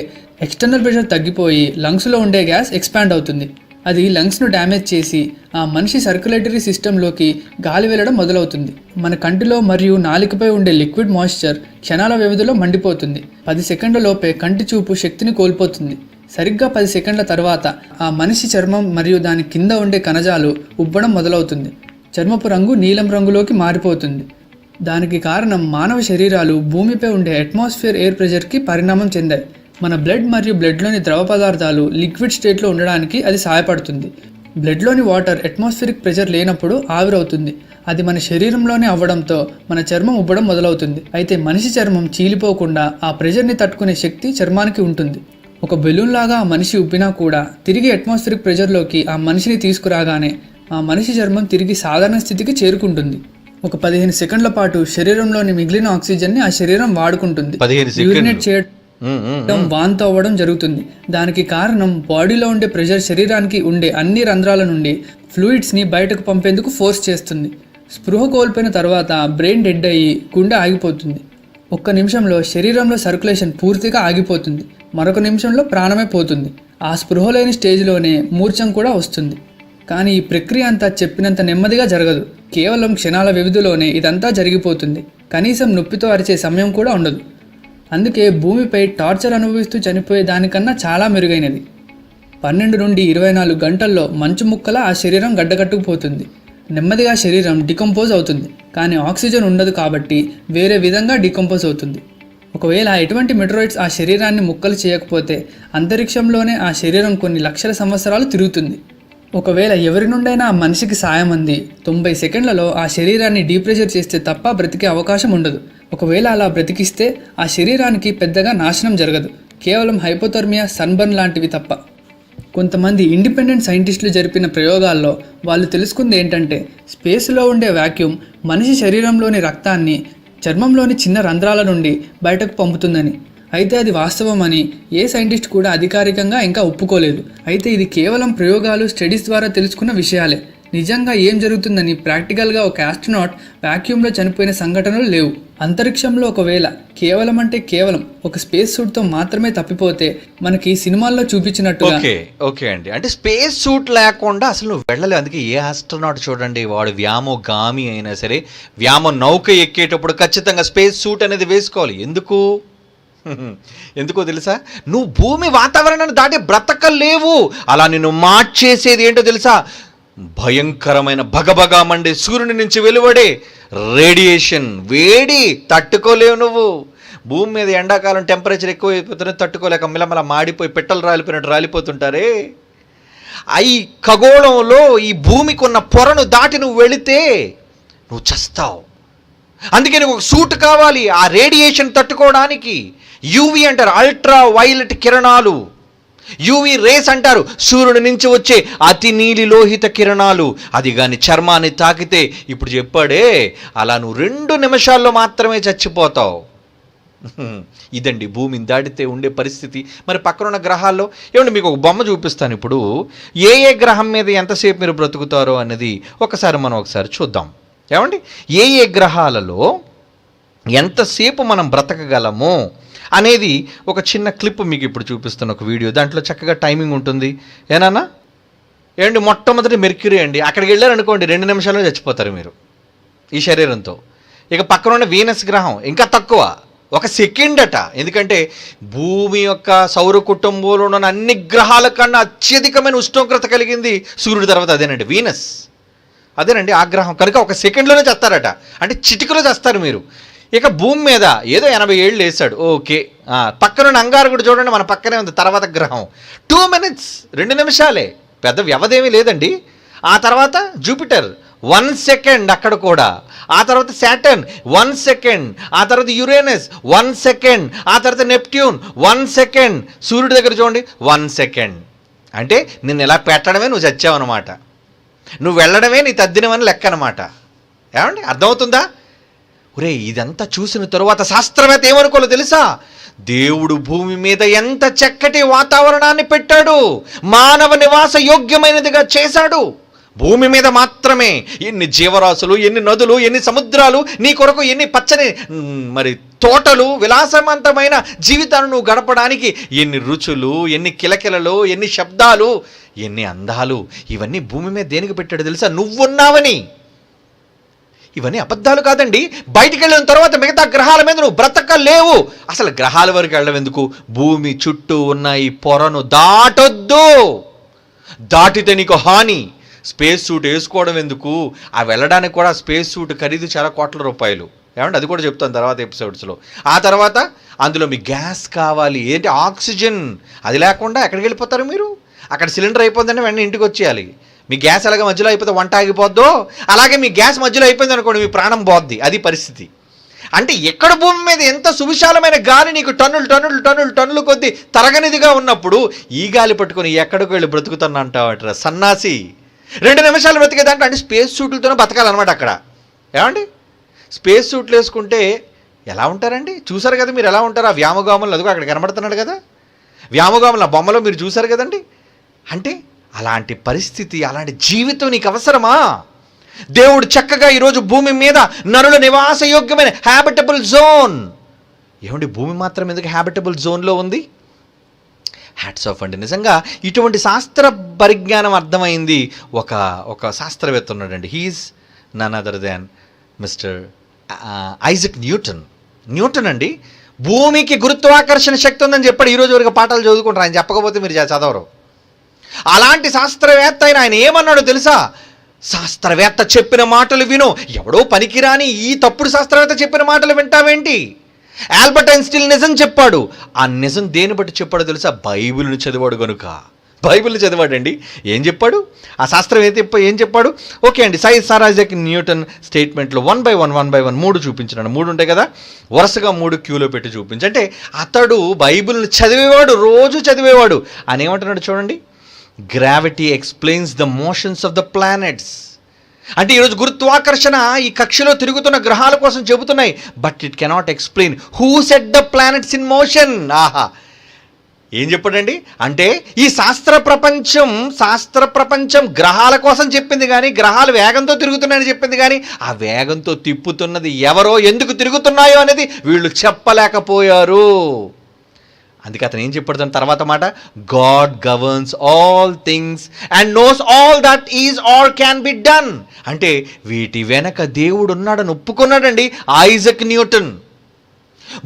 ఎక్స్టర్నల్ ప్రెషర్ తగ్గిపోయి లంగ్స్లో ఉండే గ్యాస్ ఎక్స్పాండ్ అవుతుంది. అది లంగ్స్ను డ్యామేజ్ చేసి ఆ మనిషి సర్క్యులేటరీ సిస్టంలోకి గాలి వెళ్ళడం మొదలవుతుంది. మన కంటిలో మరియు నాలికపై ఉండే లిక్విడ్ మాయిశ్చర్ క్షణాల వ్యవధిలో మండిపోతుంది. 10 సెకండ్ల లోపే కంటి చూపు శక్తిని కోల్పోతుంది. సరిగ్గా 10 సెకండ్ల తర్వాత ఆ మనిషి చర్మం మరియు దాని కింద ఉండే కణజాలు ఉబ్బడం మొదలవుతుంది. చర్మపు రంగు నీలం రంగులోకి మారిపోతుంది. దానికి కారణం మానవ శరీరాలు భూమిపై ఉండే అట్మాస్ఫియర్ ఎయిర్ ప్రెషర్కి పరిణామం చెందాయి. మన బ్లడ్ మరియు బ్లడ్లోని ద్రవ పదార్థాలు లిక్విడ్ స్టేట్లో ఉండడానికి అది సహాయపడుతుంది. బ్లడ్లోని వాటర్ అట్మాస్ఫిరిక్ ప్రెషర్ లేనప్పుడు ఆవిరవుతుంది. అది మన శరీరంలోనే అవ్వడంతో మన చర్మం ఉబ్బడం మొదలవుతుంది. అయితే మనిషి చర్మం చీలిపోకుండా ఆ ప్రెషర్ని తట్టుకునే శక్తి చర్మానికి ఉంటుంది. ఒక బెలూన్ లాగా ఆ మనిషి ఉబ్బినా కూడా తిరిగి అట్మాస్ఫిరిక్ ప్రెషర్లోకి ఆ మనిషిని తీసుకురాగానే ఆ మనిషి చర్మం తిరిగి సాధారణ స్థితికి చేరుకుంటుంది. ఒక 15 సెకండ్ల పాటు శరీరంలోని మిగిలిన ఆక్సిజన్ని ఆ శరీరం వాడుకుంటుంది. యూరినేట్ చేయడం, వాంతి అవ్వడం జరుగుతుంది. దానికి కారణం బాడీలో ఉండే ప్రెషర్ శరీరానికి ఉండే అన్ని రంధ్రాల నుండి ఫ్లూయిడ్స్ని బయటకు పంపేందుకు ఫోర్స్ చేస్తుంది. స్పృహ కోల్పోయిన తర్వాత బ్రెయిన్ డెడ్ అయ్యి గుండె ఆగిపోతుంది. 1 నిమిషంలో శరీరంలో సర్క్యులేషన్ పూర్తిగా ఆగిపోతుంది. మరొక నిమిషంలో ప్రాణమే పోతుంది. ఆ స్పృహ లేని స్టేజ్లోనే మూర్ఛం కూడా వస్తుంది. కానీ ఈ ప్రక్రియ అంతా చెప్పినంత నెమ్మదిగా జరగదు. కేవలం క్షణాల వ్యవధిలోనే ఇదంతా జరిగిపోతుంది. కనీసం నొప్పితో అరిచే సమయం కూడా ఉండదు. అందుకే భూమిపై టార్చర్ అనుభవిస్తూ చనిపోయే దానికన్నా చాలా మెరుగైనది. 12 నుండి 24 గంటల్లో మంచు ముక్కలా ఆ శరీరం గడ్డకట్టుకుపోతుంది. నెమ్మదిగా శరీరం డికంపోజ్ అవుతుంది. కానీ ఆక్సిజన్ ఉండదు కాబట్టి వేరే విధంగా డికంపోజ్ అవుతుంది. ఒకవేళ ఎటువంటి మెటరాయిడ్స్ ఆ శరీరాన్ని ముక్కలు చేయకపోతే అంతరిక్షంలోనే ఆ శరీరం కొన్ని లక్షల సంవత్సరాలు తిరుగుతుంది. ఒకవేళ ఎవరి నుండైనా ఆ మనిషికి సాయం అంది 90 సెకండ్లలో ఆ శరీరాన్ని డీప్రెషర్ చేస్తే తప్ప బ్రతికే అవకాశం ఉండదు. ఒకవేళ అలా బ్రతికిస్తే ఆ శరీరానికి పెద్దగా నాశనం జరగదు, కేవలం హైపోథర్మియా, సన్బర్న్ లాంటివి తప్ప. కొంతమంది ఇండిపెండెంట్ సైంటిస్టులు జరిపిన ప్రయోగాల్లో వాళ్ళు తెలుసుకుంది ఏంటంటే, స్పేస్లో ఉండే వాక్యూమ్ మనిషి శరీరంలోని రక్తాన్ని చర్మంలోని చిన్న రంధ్రాల నుండి బయటకు పంపుతుందని. అయితే అది వాస్తవమని ఏ సైంటిస్ట్ కూడా అధికారికంగా ఇంకా ఒప్పుకోలేదు. అయితే ఇది కేవలం ప్రయోగాలు, స్టడీస్ ద్వారా తెలుసుకున్న విషయాలే. నిజంగా ఏం జరుగుతుందని ప్రాక్టికల్గా ఒక ఆస్ట్రోనాట్ వాక్యూమ్లో చనిపోయిన సంఘటనలు లేవు. అంతరిక్షంలో ఒకవేళ కేవలం ఒక స్పేస్ సూట్తో మాత్రమే తప్పిపోతే మనకి సినిమాల్లో చూపించినట్టుగా. ఓకే అండి, అంటే స్పేస్ సూట్ లేకుండా అసలు నువ్వు వెళ్ళలేవు. అందుకే ఏ ఆస్ట్రోనాట్ చూడండి, వాడు వ్యామోగామి అయినా సరే వ్యామో నౌక ఎక్కేటప్పుడు ఖచ్చితంగా స్పేస్ సూట్ అనేది వేసుకోవాలి. ఎందుకో తెలుసా? నువ్వు భూమి వాతావరణాన్ని దాటి బ్రతకలేవు. అలా నిన్ను మార్చేసేది ఏంటో తెలుసా? భయంకరమైన భగభగా మండే సూర్యుని నుంచి వెలువడే రేడియేషన్, వేడి తట్టుకోలేవు నువ్వు. భూమి మీద ఎండాకాలం టెంపరేచర్ ఎక్కువైపోతున్నా తట్టుకోలేక మిలమల మాడిపోయి పెట్టలు రాలిపోయినట్టు రాలిపోతుంటారే. ఈ ఖగోళంలో ఈ భూమికి ఉన్న పొరను దాటి నువ్వు వెళితే నువ్వు చస్తావు. అందుకే నీకు ఒక సూట్ కావాలి ఆ రేడియేషన్ తట్టుకోవడానికి. యూవి అంటారు, అల్ట్రా వైలెట్ కిరణాలు. యూవి రేస్ అంటారు, సూర్యుడి నుంచి వచ్చే అతి నీలి లోహిత కిరణాలు. అది కానీ చర్మాన్ని తాకితే ఇప్పుడు చెప్పాడే అలా నువ్వు 2 నిమిషాల్లో మాత్రమే చచ్చిపోతావు. ఇదండి భూమిని దాటితే ఉండే పరిస్థితి. మరి పక్కన ఉన్న గ్రహాల్లో ఏమండి మీకు ఒక బొమ్మ చూపిస్తాను. ఇప్పుడు ఏ గ్రహం మీద ఎంతసేపు మీరు బ్రతుకుతారో అనేది మనం ఒకసారి చూద్దాం. ఏమండి ఏ గ్రహాలలో ఎంతసేపు మనం బ్రతకగలము అనేది ఒక చిన్న క్లిప్ మీకు ఇప్పుడు చూపిస్తున్న ఒక వీడియో. దాంట్లో చక్కగా టైమింగ్ ఉంటుంది. ఏనా ఏమండి మొట్టమొదటి మెర్క్యూరీ అండి. అక్కడికి వెళ్ళారనుకోండి 2 నిమిషాల్లో చచ్చిపోతారు మీరు ఈ శరీరంతో. ఇక పక్కన ఉన్న వీనస్ గ్రహం ఇంకా తక్కువ, 1 సెకండ్ అట. ఎందుకంటే భూమి యొక్క సౌర కుటుంబంలో ఉన్న అన్ని గ్రహాల కన్నా అత్యధికమైన ఉష్ణోగ్రత కలిగింది సూర్యుడి తర్వాత అదేనండి వీనస్. అదేనండి ఆ గ్రహం. కనుక 1 సెకండ్లోనే చేస్తారట, అంటే చిటికలో చేస్తారు మీరు. ఇక భూమి మీద ఏదో 80 ఏళ్ళు వేసాడు, ఓకే. పక్కనున్న అంగారకుడు చూడండి, మన పక్కనే ఉంది తర్వాత గ్రహం. 2 minutes, 2 నిమిషాలే, పెద్ద వ్యవధేమీ లేదండి. ఆ తర్వాత జూపిటర్ 1 సెకండ్ అక్కడ కూడా. ఆ తర్వాత శాటర్న్ 1 సెకండ్. ఆ తర్వాత యురేనస్ 1 సెకండ్. ఆ తర్వాత నెప్ట్యూన్ 1 సెకండ్. సూర్యుడి దగ్గర చూడండి 1 సెకండ్. అంటే నిన్ను ఇలా పెట్టడమే నువ్వు చచ్చావన్నమాట, నువ్వు వెళ్ళడమే నీ తద్దినమని లెక్క అనమాట. ఏమండి అర్థమవుతుందా? ఒరే ఇదంతా చూసిన తరువాత శాస్త్రవేత్త ఏమనుకోలో తెలుసా? దేవుడు భూమి మీద ఎంత చక్కటి వాతావరణాన్ని పెట్టాడు, మానవ నివాస యోగ్యమైనదిగా చేశాడు. భూమి మీద మాత్రమే ఎన్ని జీవరాశులు, ఎన్ని నదులు, ఎన్ని సముద్రాలు, నీ కొరకు ఎన్ని పచ్చని మరి తోటలు, విలాసవంతమైన జీవితాన్ని నువ్వు గడపడానికి ఎన్ని రుచులు, ఎన్ని కిలకిలలు, ఎన్ని శబ్దాలు, ఎన్ని అందాలు. ఇవన్నీ భూమి మీద దేనికి పెట్టాడు తెలుసా? నువ్వున్నావని. ఇవన్నీ అబద్ధాలు కాదండి. బయటికి వెళ్ళిన తర్వాత మిగతా గ్రహాల మీద నువ్వు బ్రతకలేవు. అసలు గ్రహాల వరకు వెళ్ళడం ఎందుకు? భూమి చుట్టూ ఉన్న ఈ పొరను దాటొద్దు, దాటితే నీకు హాని. స్పేస్ సూట్ వేసుకోవడం ఎందుకు? ఆ వెళ్ళడానికి కూడా స్పేస్ సూట్ ఖరీదు చాలా కోట్ల రూపాయలు. ఏమంటే అది కూడా చెప్తాను తర్వాత ఎపిసోడ్స్లో. ఆ తర్వాత అందులో మీ గ్యాస్ కావాలి, ఏంటి ఆక్సిజన్. అది లేకుండా ఎక్కడికి వెళ్ళిపోతారు మీరు? అక్కడ సిలిండర్ అయిపోతుందంటే వెంటనే ఇంటికి వచ్చేయాలి. మీ గ్యాస్ అలాగే మధ్యలో అయిపోతే వంట ఆగిపోద్దో, అలాగే మీ గ్యాస్ మధ్యలో అయిపోయింది అనుకోండి మీ ప్రాణం పోద్ది. అది పరిస్థితి. అంటే ఎక్కడ భూమి మీద ఎంత సువిశాలమైన గాలి నీకు టన్నులు కొద్దీ తరగనిదిగా ఉన్నప్పుడు ఈ గాలి పట్టుకొని ఎక్కడికి వెళ్ళి బ్రతుకుతున్నా అంటావట సన్నాసి. 2 నిమిషాలు బ్రతికేదాంట్లో అంటే స్పేస్ సూట్లతోనే బతకాలన్నమాట అక్కడ. ఏమండి స్పేస్ సూట్లు వేసుకుంటే ఎలా ఉంటారండి? చూసారు కదా మీరు ఎలా ఉంటారు? ఆ వ్యామగాములు అదిగో అక్కడ కనబడుతున్నాడు కదా, వ్యామగాములు ఆ బొమ్మలో మీరు చూసారు కదండి. అంటే అలాంటి పరిస్థితి, అలాంటి జీవితం నీకు అవసరమా? దేవుడు చక్కగా ఈరోజు భూమి మీద నరుల నివాసయోగ్యమైన హ్యాబిటబుల్ జోన్. ఏమండి భూమి మాత్రం ఎందుకు హ్యాబిటబుల్ జోన్లో ఉంది? హ్యాట్స్ ఆఫ్ అండి. నిజంగా ఇటువంటి శాస్త్ర పరిజ్ఞానం అర్థమైంది ఒక శాస్త్రవేత్త ఉన్నాడండి. He's none other than mister Isaac Newton అండి. భూమికి గురుత్వాకర్షణ శక్తి ఉందని చెప్పాడు. ఈరోజు వరకు పాఠాలు చదువుకుంటారు, ఆయన చెప్పకపోతే మీరు చదవరు. అలాంటి శాస్త్రవేత్త ఆయన ఏమన్నాడో తెలుసా? శాస్త్రవేత్త చెప్పిన మాటలు విను. ఎవడో పనికిరాని ఈ తప్పుడు శాస్త్రవేత్త చెప్పిన మాటలు వింటావేంటి? ఆల్బర్ట్ ఐన్స్టీన్ నిజం చెప్పాడు. ఆ నిజం దేని బట్టి చెప్పాడో తెలుసా? బైబిల్ని చదివాడు కనుక. బైబిల్ని చదివాడండి. ఏం చెప్పాడు ఆ శాస్త్రవేత్త? ఏం చెప్పాడు? ఓకే అండి, సర్ ఐజక్ న్యూటన్ స్టేట్మెంట్లో 1 by 1 3 చూపించినాడు. 3 ఉంటాయి కదా, వరుసగా 3 క్యూలో పెట్టి చూపించి. అంటే అతడు బైబిల్ని చదివేవాడు, రోజు చదివేవాడు. అని ఏమంటున్నాడు చూడండి, gravity explains the motions off the planets. అంటే ఈరోజు గురుత్వాకర్షణ ఈ కక్షలో తిరుగుతున్న గ్రహాల కోసం చెబుతున్నాయి, but it cannot explain who set the planets in motion. ఆహా, ఏం చెప్పాడండి? అంటే ఈ శాస్త్ర ప్రపంచం గ్రహాల కోసం చెప్పింది కానీ, గ్రహాలు వేగంతో తిరుగుతున్నాయని చెప్పింది కానీ, ఆ వేగంతో తిప్పుతున్నది ఎవరో, ఎందుకు తిరుగుతున్నాయో అనేది వీళ్ళు చెప్పలేకపోయారు. అందుకే అతను ఏం చెప్పాడు దాని తర్వాత మాట? God governs all things and knows all that is or can be done. అంటే వీటి వెనక దేవుడు ఉన్నాడని ఒప్పుకున్నాడండి ఐజక్ న్యూటన్.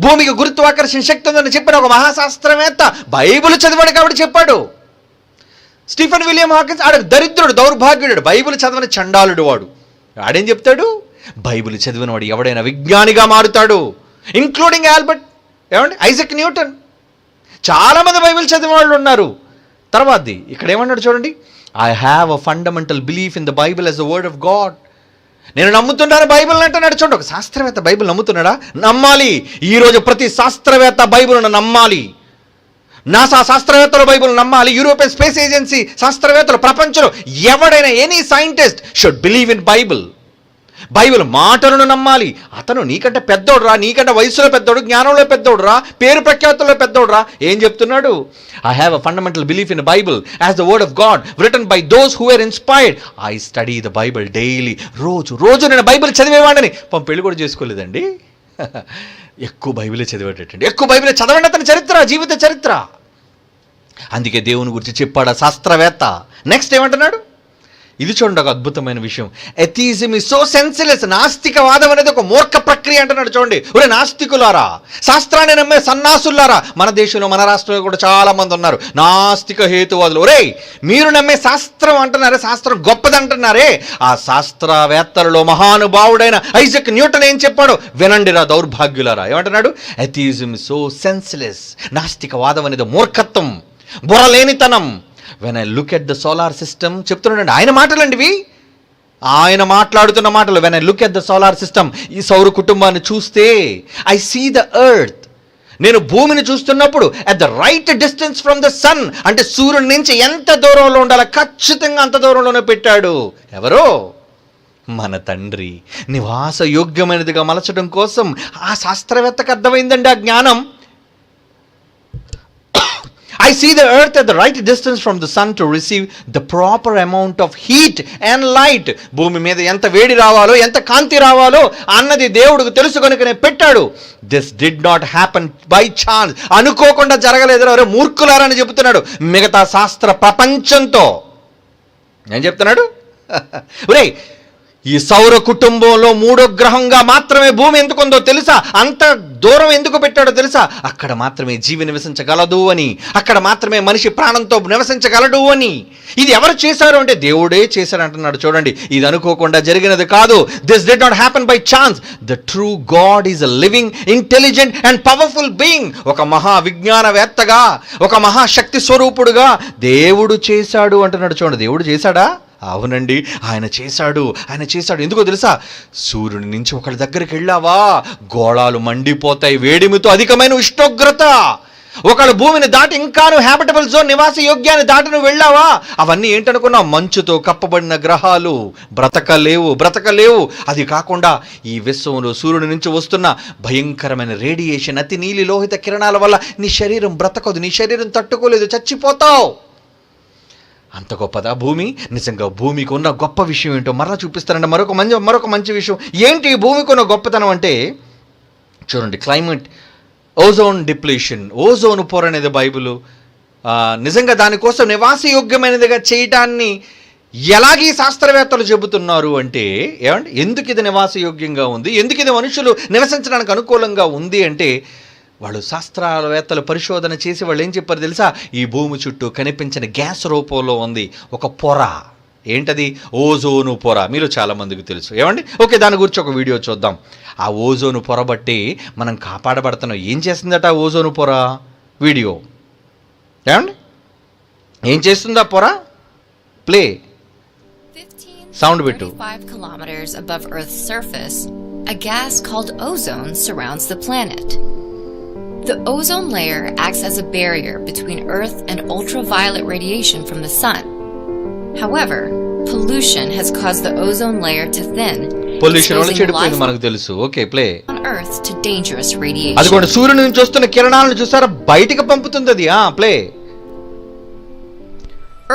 భూమికి గురుత్వాకర్షణ శక్తి ఉందని చెప్పిన ఒక మహాశాస్త్రవేత్త బైబిల్ చదివాడు కాబట్టి చెప్పాడు. స్టీఫెన్ విలియం హాకిన్స్ ఆడ దరిద్రుడు, దౌర్భాగ్యుడు, బైబిల్ చదవని చండాలుడు వాడు. ఆడేం చెప్తాడు? బైబిల్ చదివిన వాడు ఎవడైనా విజ్ఞానిగా మారుతాడు, ఇంక్లూడింగ్ ఆల్బర్ట్ ఐజక్ న్యూటన్. చాలామంది బైబిల్ చదివిన వాళ్ళు ఉన్నారు. తర్వాతది ఇక్కడ ఏమన్నాడు చూడండి, I have a fundamental belief in the Bible as the word of God. నేను నమ్ముతున్నాను బైబిల్ అంటున్నాడు. చూడండి, ఒక శాస్త్రవేత్త బైబిల్ నమ్ముతున్నాడా? నమ్మాలి. ఈరోజు ప్రతి శాస్త్రవేత్త బైబిల్ను నమ్మాలి. నాసా శాస్త్రవేత్తలు బైబిల్ నమ్మాలి, యూరోపియన్ స్పేస్ ఏజెన్సీ శాస్త్రవేత్తలు, ప్రపంచంలో ఎవడైనా any scientist should believe in Bible. Bible మాటలను నమ్మాలి. అతను నీకంటే పెద్దోడురా, నీకంటే వయసులో పెద్దోడు, జ్ఞానంలో పెద్దోడురా, పేరు ప్రఖ్యాతుల్లో పెద్దోడురా. ఏం చెప్తున్నాడు? I have a fundamental belief in Bible as the word of God written by those who are inspired. I study the Bible daily. రోజు నేను బైబిల్ చదివేవాడిని. పెళ్లి కూడా చేసుకోలేదండి. ఎక్కువ బైబిలే చదివేటండి. ఎక్కువ బైబిలే చదవండి అతని చరిత్ర, జీవిత చరిత్ర. అందుకే దేవుని గురించి చెప్పాడు ఆ శాస్త్రవేత్త. నెక్స్ట్ ఏమంటున్నాడు? ఇది చూడండి, ఒక అద్భుతమైన విషయం. Atheism is so senseless. నాస్తికవాదం అనేది ఒక మూర్ఖ ప్రక్రియ అంటున్నాడు. చూడండి, ఒరే నాస్తికులారా, శాస్త్రాన్ని నమ్మే సన్నాసులారా. మన దేశంలో, మన రాష్ట్రంలో కూడా చాలా మంది ఉన్నారు నాస్తిక హేతువాదులు. ఒరే, మీరు నమ్మే శాస్త్రం అంటున్నారే, శాస్త్రం గొప్పది అంటున్నారే, ఆ శాస్త్రవేత్తలలో మహానుభావుడైన ఐజక్ న్యూటన్ ఏం చెప్పాడు వినండిరా దౌర్భాగ్యులారా. ఏమంటున్నాడు? Atheism is so senseless. నాస్తికవాదం అనేది మూర్ఖత్వం, బుర్రలేనితనం. When I look at the solar system, చెప్తున్నాడండి ఆయన మాటలండి ఇవి, ఆయన మాట్లాడుతున్న మాటలు. When I look at the solar system, ఈ సౌర కుటుంబాన్ని చూస్తే, ఐ సీ ద ఎర్త్, నేను భూమిని చూస్తున్నప్పుడు at the right distance from the sun, అంటే సూర్యుడి నుంచి ఎంత దూరంలో ఉండాలో ఖచ్చితంగా అంత దూరంలోనే పెట్టాడు. ఎవరో? మన తండ్రి. నివాస యోగ్యమైనదిగా మలచడం కోసం ఆ శాస్త్రవేత్తకు అర్థమైందండి ఆ జ్ఞానం. I see the earth at the right distance from the sun to receive the proper amount of heat and light. భూమి మీద ఎంత వేడి రావాలో, ఎంత కాంతి రావాలో అన్నది దేవుడికి తెలుసు కనుకనే పెట్టాడు. This did not happen by chance. అనుకోకుండా జరగలేదు. ఎవరో మూర్ఖులారని చెబుతున్నాడు మిగతా శాస్త్ర ప్రపంచంతో. ఏం చెప్తున్నాడు? ఒరే, ఈ సౌర కుటుంబంలో మూడో గ్రహంగా మాత్రమే భూమి ఎందుకుందో తెలుసా? అంత దూరం ఎందుకు పెట్టాడో తెలుసా? అక్కడ మాత్రమే జీవి నివసించగలదు అని, అక్కడ మాత్రమే మనిషి ప్రాణంతో నివసించగలడు అని. ఇది ఎవరు చేశారు అంటే దేవుడే చేశాడు అంటున్నాడు. చూడండి, ఇది అనుకోకుండా జరిగినది కాదు. This did not happen by chance. The true God is a living, intelligent and powerful being. ఒక మహా విజ్ఞానవేత్తగా, ఒక మహాశక్తి స్వరూపుడుగా దేవుడు చేశాడు అంటున్నాడు. చూడండి, దేవుడు చేశాడా? అవునండి, ఆయన చేశాడు. ఎందుకో తెలుసా? సూర్యుని నుంచి ఒకళ్ళ దగ్గరికి వెళ్ళావా, గోళాలు మండిపోతాయి, వేడిమితో అధికమైన ఉష్ణోగ్రత. ఒకళ్ళ భూమిని దాటి ఇంకాను హ్యాబిటబుల్ జోన్, నివాస యోగ్యాన్ని దాటి నువ్వు వెళ్ళావా, అవన్నీ ఏంటనుకున్నావు? మంచుతో కప్పబడిన గ్రహాలు. బ్రతకలేవు. అది కాకుండా ఈ విశ్వంలో సూర్యుడి నుంచి వస్తున్న భయంకరమైన రేడియేషన్, అతి నీలి లోహిత కిరణాల వల్ల నీ శరీరం బ్రతకదు, నీ శరీరం తట్టుకోలేదు, చచ్చిపోతావు. అంత గొప్పదా భూమి? నిజంగా భూమికి ఉన్న గొప్ప విషయం ఏంటో మరలా చూపిస్తానండి. మరొక మంచి విషయం ఏంటి ఈ భూమికి ఉన్న గొప్పతనం అంటే, చూడండి, క్లైమేట్, ఓజోన్ డిప్లీషన్, ఓజోన్ పొర అనేది బైబిల్ నిజంగా దానికోసం నివాసయోగ్యమైనదిగా చేయటాన్ని ఎలాగీ శాస్త్రవేత్తలు చెబుతున్నారు అంటే, ఏమంటే ఎందుకు ఇది నివాసయోగ్యంగా ఉంది, ఎందుకు ఇది మనుషులు నివసించడానికి అనుకూలంగా ఉంది అంటే, వాళ్ళు శాస్త్రవేత్తలు పరిశోధన చేసి వాళ్ళు ఏం చెప్పారు తెలుసా? ఈ భూమి చుట్టూ కనిపించని గ్యాస్ రూపంలో ఉంది ఒక పొర. ఏంటది? ఓజోను పొర. మీలో చాలామందికి తెలుసు. ఏమండి? ఓకే, దాని గురించి ఒక వీడియో చూద్దాం. ఆ ఓజోను పొర బట్టి మనం కాపాడబడుతున్నాం. ఏం చేస్తుందట ఓజోను పొర? వీడియో. ఏమండి ఏం చేస్తుంది ఆ పొర? ప్లే సౌండ్ పెట్టు. 5 kilometers above Earth's surface, a gas called ozone surrounds the planet. The ozone layer acts as a barrier between Earth and ultraviolet radiation from the sun. However, pollution has caused the ozone layer to thin, exposing life మనకు తెలుసు. Okay, play. on Earth to dangerous radiation. అది కూడా సూర్యుని నుంచి వస్తున్న కిరణాలను చూసారా బయటికి పంపుతుంది అది. Play.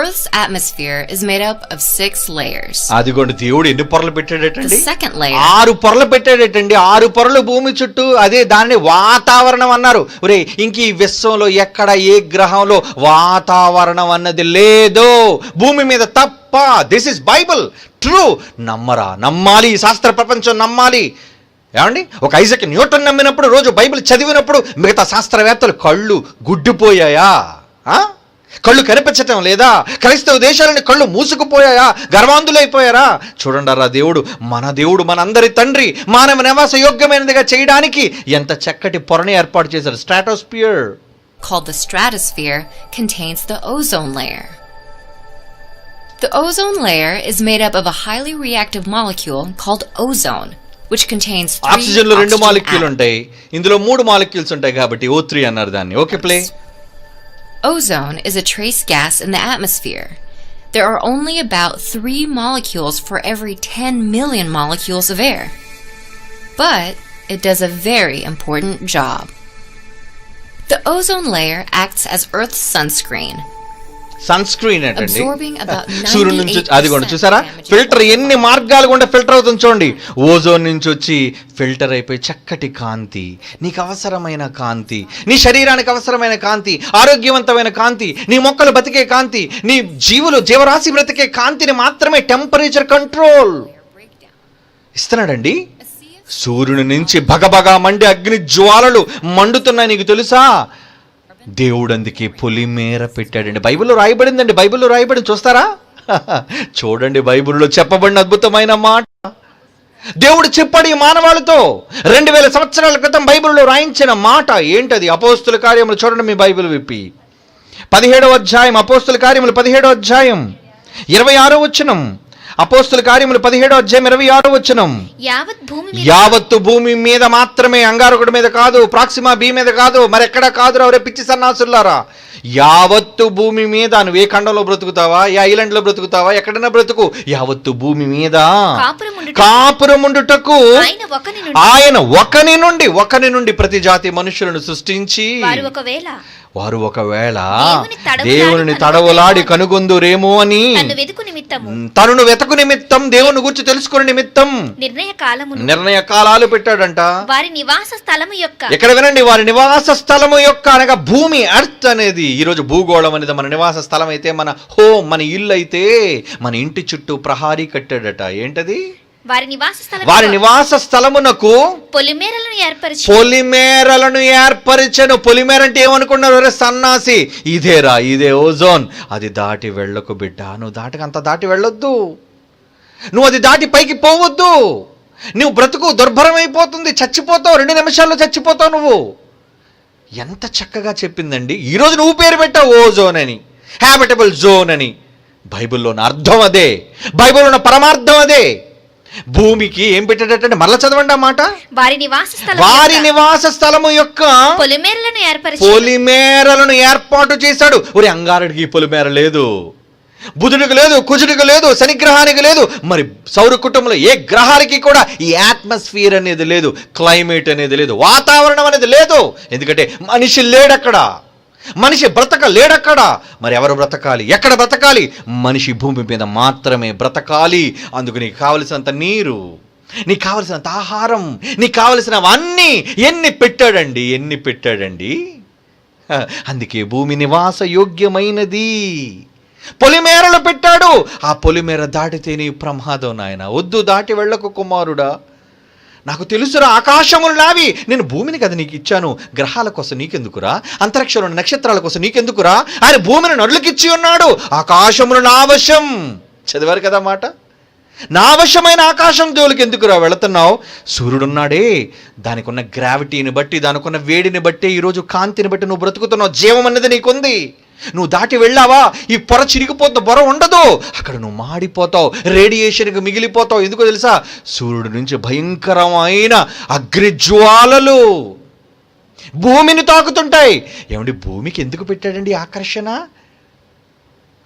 Earth's atmosphere is made up of 6 layers. అదిగోండి, దేవుడు ఎన్ని పొరలు పెట్టాడటండి? The second layer. 6 పొరలు పెట్టాడటండి. 6 పొరలు భూమి చుట్టూ. అదే దాన్ని వాతావరణం అన్నారు. ఒరే, ఇంక ఈ విశ్వంలో ఎక్కడ ఏ గ్రహంలో వాతావరణం అన్నది లేదు, భూమి మీద తప్ప. This is Bible, true. నమ్మాలి, శాస్త్ర ప్రపంచం నమ్మాలి. ఏమండి? ఒక ఐజక్ న్యూటన్ నమ్మినప్పుడు, రోజు బైబిల్ చదివినప్పుడు మిగతా శాస్త్రవేత్తలు కళ్ళు గుడ్డిపోయాయా? కళ్ళు కనిపించటం లేదా? క్రైస్తవ దేశాలని కళ్ళు మూసుకుపోయాయా? గర్వాంధులైపోయారా? చూడండి, మన దేవుడు మనందరి తండ్రి మానవ నివాస యోగ్యమైనదిగా చేయడానికి ఎంత చక్కటి పొరని ఏర్పాటు చేశారు. Stratosphere, called the stratosphere, contains the ozone layer. The ozone layer is made up of a highly reactive molecule called ozone, which contains 3 oxygen లో 2 oxygen మాలిక్యూల్ atoms. ఉంటాయి, ఇందులో 3 మాలిక్యూల్స్ ఉంటాయి కాబట్టి O3 అన్నారు దాన్ని. Okay, play. Ozone is a trace gas in the atmosphere. There are only about 3 molecules for every 10 million molecules of air. But it does a very important job. The ozone layer acts as Earth's sunscreen, sunscreen ఏంటండి? absorbing about సూర్యుడి నుంచి 98% అది కూడా చూసారా, filter ఎన్ని మార్గాలు గుండా filter అవుతుంది చూడండి. ఓజోన్ నుంచి వచ్చి ఫిల్టర్ అయిపోయి చక్కటి కాంతి, నీకు అవసరమైన కాంతి, నీ శరీరానికి అవసరమైన కాంతి, ఆరోగ్యవంతమైన కాంతి, నీ మొక్కలు బతికే కాంతి, నీ జీవరాశి బ్రతికే కాంతిని మాత్రమే టెంపరేచర్ కంట్రోల్ ఇస్తున్నాడండి. సూర్యుని నుంచి భగభగా మండే అగ్ని జ్వాలలు మండుతున్నాయి, నీకు తెలుసా? దేవుడు అందుకే పొలిమేర పెట్టాడండి. బైబిల్లో రాయబడిందండి, బైబిల్లో రాయబడింది, చూస్తారా? చూడండి, బైబిల్లో చెప్పబడిన అద్భుతమైన మాట దేవుడు చెప్పాడు ఈ మానవాళితో 2000 సంవత్సరాల క్రితం బైబిల్లో రాయించిన మాట ఏంటది? అపోస్తుల కార్యములు చూడండి, మీ బైబిల్ విప్పి 17వ అధ్యాయం, అపోస్తుల కార్యములు 17వ అధ్యాయం 26వ వచనం. అపోస్తుల కార్యములు 17వ అధ్యాయం 26వ వచనం. యావత్తు భూమి మీద మాత్రమే, అంగారకుడి మీద కాదు, ప్రాక్సిమా బి మీద కాదు, మరెక్కడా కాదు, ఎవరే పిచ్చి సన్నాసులారా, యావత్తు భూమి మీద. నువ్వు ఏ ఖండంలో బ్రతుకుతావా, ఏ ఐలాండ్ లో బ్రతుకుతావా, ఎక్కడైనా బ్రతుకు, యావత్తు భూమి మీద కాపురముండుటకు ఆయన ఒకని నుండి ప్రతి జాతి మనుషులను సృష్టించి వారు ఒకవేళ దేవుని తడవలాడి కనుగొందురేమో అని తనను వెతకు నిమిత్తం, దేవుని గురించి తెలుసుకునే నిమిత్తం నిర్ణయ కాలాలు పెట్టాడంట. వారి నివాస స్థలము యొక్క, ఎక్కడ వినండి, వారి నివాస స్థలము యొక్క అనగా భూమి, ఎర్త్ అనేది. ఈరోజు భూగోళం అనేది మన నివాస స్థలం అయితే, మన హోమ్, మన ఇల్లు అయితే, మన ఇంటి చుట్టూ ప్రహారీ కట్టాడట. ఏంటది? వారి నివాస స్థలమునకు పొలిమేరలను ఏర్పరిచెను. పొలిమేర అంటే ఏమనుకున్నారు? సన్నాసి, ఇదే ఓజోన్. అది దాటి వెళ్ళకు బిడ్డ, నువ్వు అంత దాటి వెళ్ళొద్దు, నువ్వు అది దాటి పైకి పోవద్దు. నువ్వు బ్రతుకు దుర్భరం అయిపోతుంది, చచ్చిపోతావు, 2 నిమిషాల్లో చచ్చిపోతావు నువ్వు. ఎంత చక్కగా చెప్పిందండి. ఈరోజు నువ్వు పేరు పెట్టావు ఓజోన్ అని, హ్యాబిటబుల్ జోన్ అని. బైబిల్లో ఉన్న అర్థం అదే, బైబిల్లో ఉన్న పరమార్థం అదే. భూమికి ఏం పెట్టేటంటే, మరలా చదవండి ఆ మాట. వారి నివాస స్థలము యొక్క పొలిమేరలను ఏర్పాటు చేశాడు. ఒరే, అంగారుడికి పొలిమేర లేదు, బుధుడికి లేదు, కుజుడికి లేదు, శనిగ్రహానికి లేదు, మరి సౌర కుటుంబంలో ఏ గ్రహానికి కూడా ఈ అట్మాస్ఫియర్ అనేది లేదు, క్లైమేట్ అనేది లేదు, వాతావరణం అనేది లేదు. ఎందుకంటే మనిషి లేడక్కడ, మనిషి బ్రతకలేడక్కడ. మరి ఎవరు బ్రతకాలి, ఎక్కడ బ్రతకాలి? మనిషి భూమి మీద మాత్రమే బ్రతకాలి. అందుకు నీకు కావలసినంత నీరు, నీకు కావలసినంత ఆహారం, నీకు కావలసినవన్నీ ఎన్ని పెట్టాడండి. అందుకే భూమి నివాస యోగ్యమైనది. పొలిమేరలు పెట్టాడు. ఆ పొలిమేర దాటితే నీ ప్రమాదం నాయన. వద్దు, దాటి వెళ్ళకు కుమారుడా. నాకు తెలుసురా, ఆకాశములు నావి, నేను భూమిని కదా నీకు ఇచ్చాను. గ్రహాల కోసం నీకెందుకురా, అంతరిక్షంలో నక్షత్రాల కోసం నీకెందుకురా? ఆయన భూమిని నడులకిచ్చి ఉన్నాడు. ఆకాశములు నా వశం. చదివారు కదా మాట. నా వశమైన ఆకాశం జోలికి ఎందుకురా వెళుతున్నావు? సూర్యుడున్నాడే, దానికి ఉన్న గ్రావిటీని బట్టి, దానికి ఉన్న వేడిని బట్టి, ఈరోజు కాంతిని బట్టి నువ్వు బ్రతుకుతున్నావు. జీవం అనేది నీకుంది. నువ్వు దాటి వెళ్ళావా, ఈ పొర చిరిగిపోతుంది, పొర ఉండదు, అక్కడ నువ్వు మాడిపోతావు, రేడియేషన్కి మిగిలిపోతావు. ఎందుకో తెలుసా? సూర్యుడి నుంచి భయంకరమైన అగ్నిజ్వాలలు భూమిని తాకుతుంటాయి. ఏమండి, భూమికి ఎందుకు పెట్టాడండి ఆకర్షణ?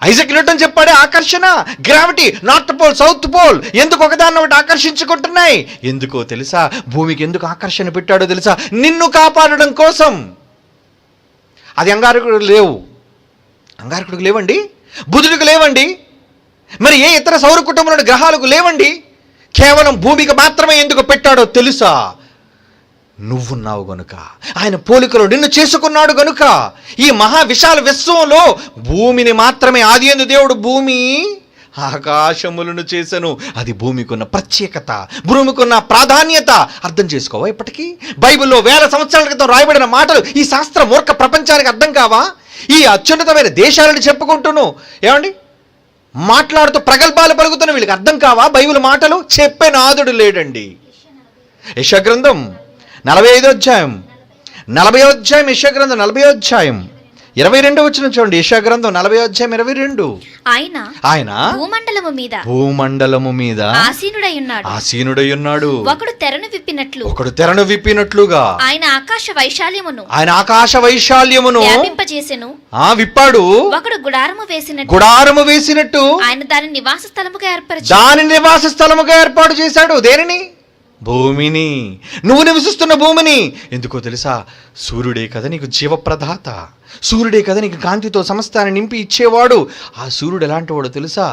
ఐజక్ న్యూటన్ చెప్పాడే ఆకర్షణ, gravity, north pole, south pole ఎందుకు ఒకదాన్ని ఒకటి ఆకర్షించుకుంటున్నాయి? ఎందుకో తెలుసా? భూమికి ఎందుకు ఆకర్షణ పెట్టాడో తెలుసా? నిన్ను కాపాడడం కోసం. అది అంగారకుడికి లేవండి, బుధుడికి లేవండి, మరి ఏ ఇతర సౌర కుటుంబంలోని గ్రహాలకు లేవండి. కేవలం భూమికి మాత్రమే ఎందుకు పెట్టాడో తెలుసా? నువ్వున్నావు గనుక, ఆయన పోలికలో నిన్ను చేసుకున్నాడు గనుక. ఈ మహా విశాల విశ్వంలో భూమిని మాత్రమే, ఆదియందు దేవుడు భూమి ఆకాశములను చేసెను. అది భూమికి ఉన్న ప్రత్యేకత, భూమికి ఉన్న ప్రాధాన్యత అర్థం చేసుకోవా? ఇప్పటికీ బైబిల్లో 1000 సంవత్సరాల క్రితం రాయబడిన మాటలు ఈ శాస్త్ర మూర్ఖ ప్రపంచానికి అర్థం కావా? ఈ అత్యున్నతమైన దేశాలను చెప్పుకుంటూను ఏమండి మాట్లాడుతూ ప్రగల్భాలు పలుకుతున్న వీళ్ళకి అర్థం కావా బైబిల్ మాటలు? చెప్పే నాదుడు లేడండి. యెషయా గ్రంథం 45వ అధ్యాయం, 40వ అధ్యాయం, యెషయా గ్రంథం 40వ అధ్యాయం 22 వచనం చూడండి, యెషయా గ్రంథం 40:22. ఆయన భూమండలము మీద ఆసీనుడై ఉన్నాడు. ఒకడు తెరను విప్పినట్లుగా ఆయన ఆకాశ వైశాల్యమును విప్పాడు. ఒకడు గుడారము వేసినట్టు ఆయన దాని నివాస స్థలముగా ఏర్పాటు చేశాడు. దేనిని? భూమిని. నువ్వు నివసిస్తున్న భూమిని. ఎందుకో తెలుసా? సూర్యుడే కదా నీకు జీవప్రదాత, సూర్యుడే కదా నీకు కాంతితో సమస్తాన్ని నింపి ఇచ్చేవాడు. ఆ సూర్యుడు ఎలాంటి వాడో తెలుసా?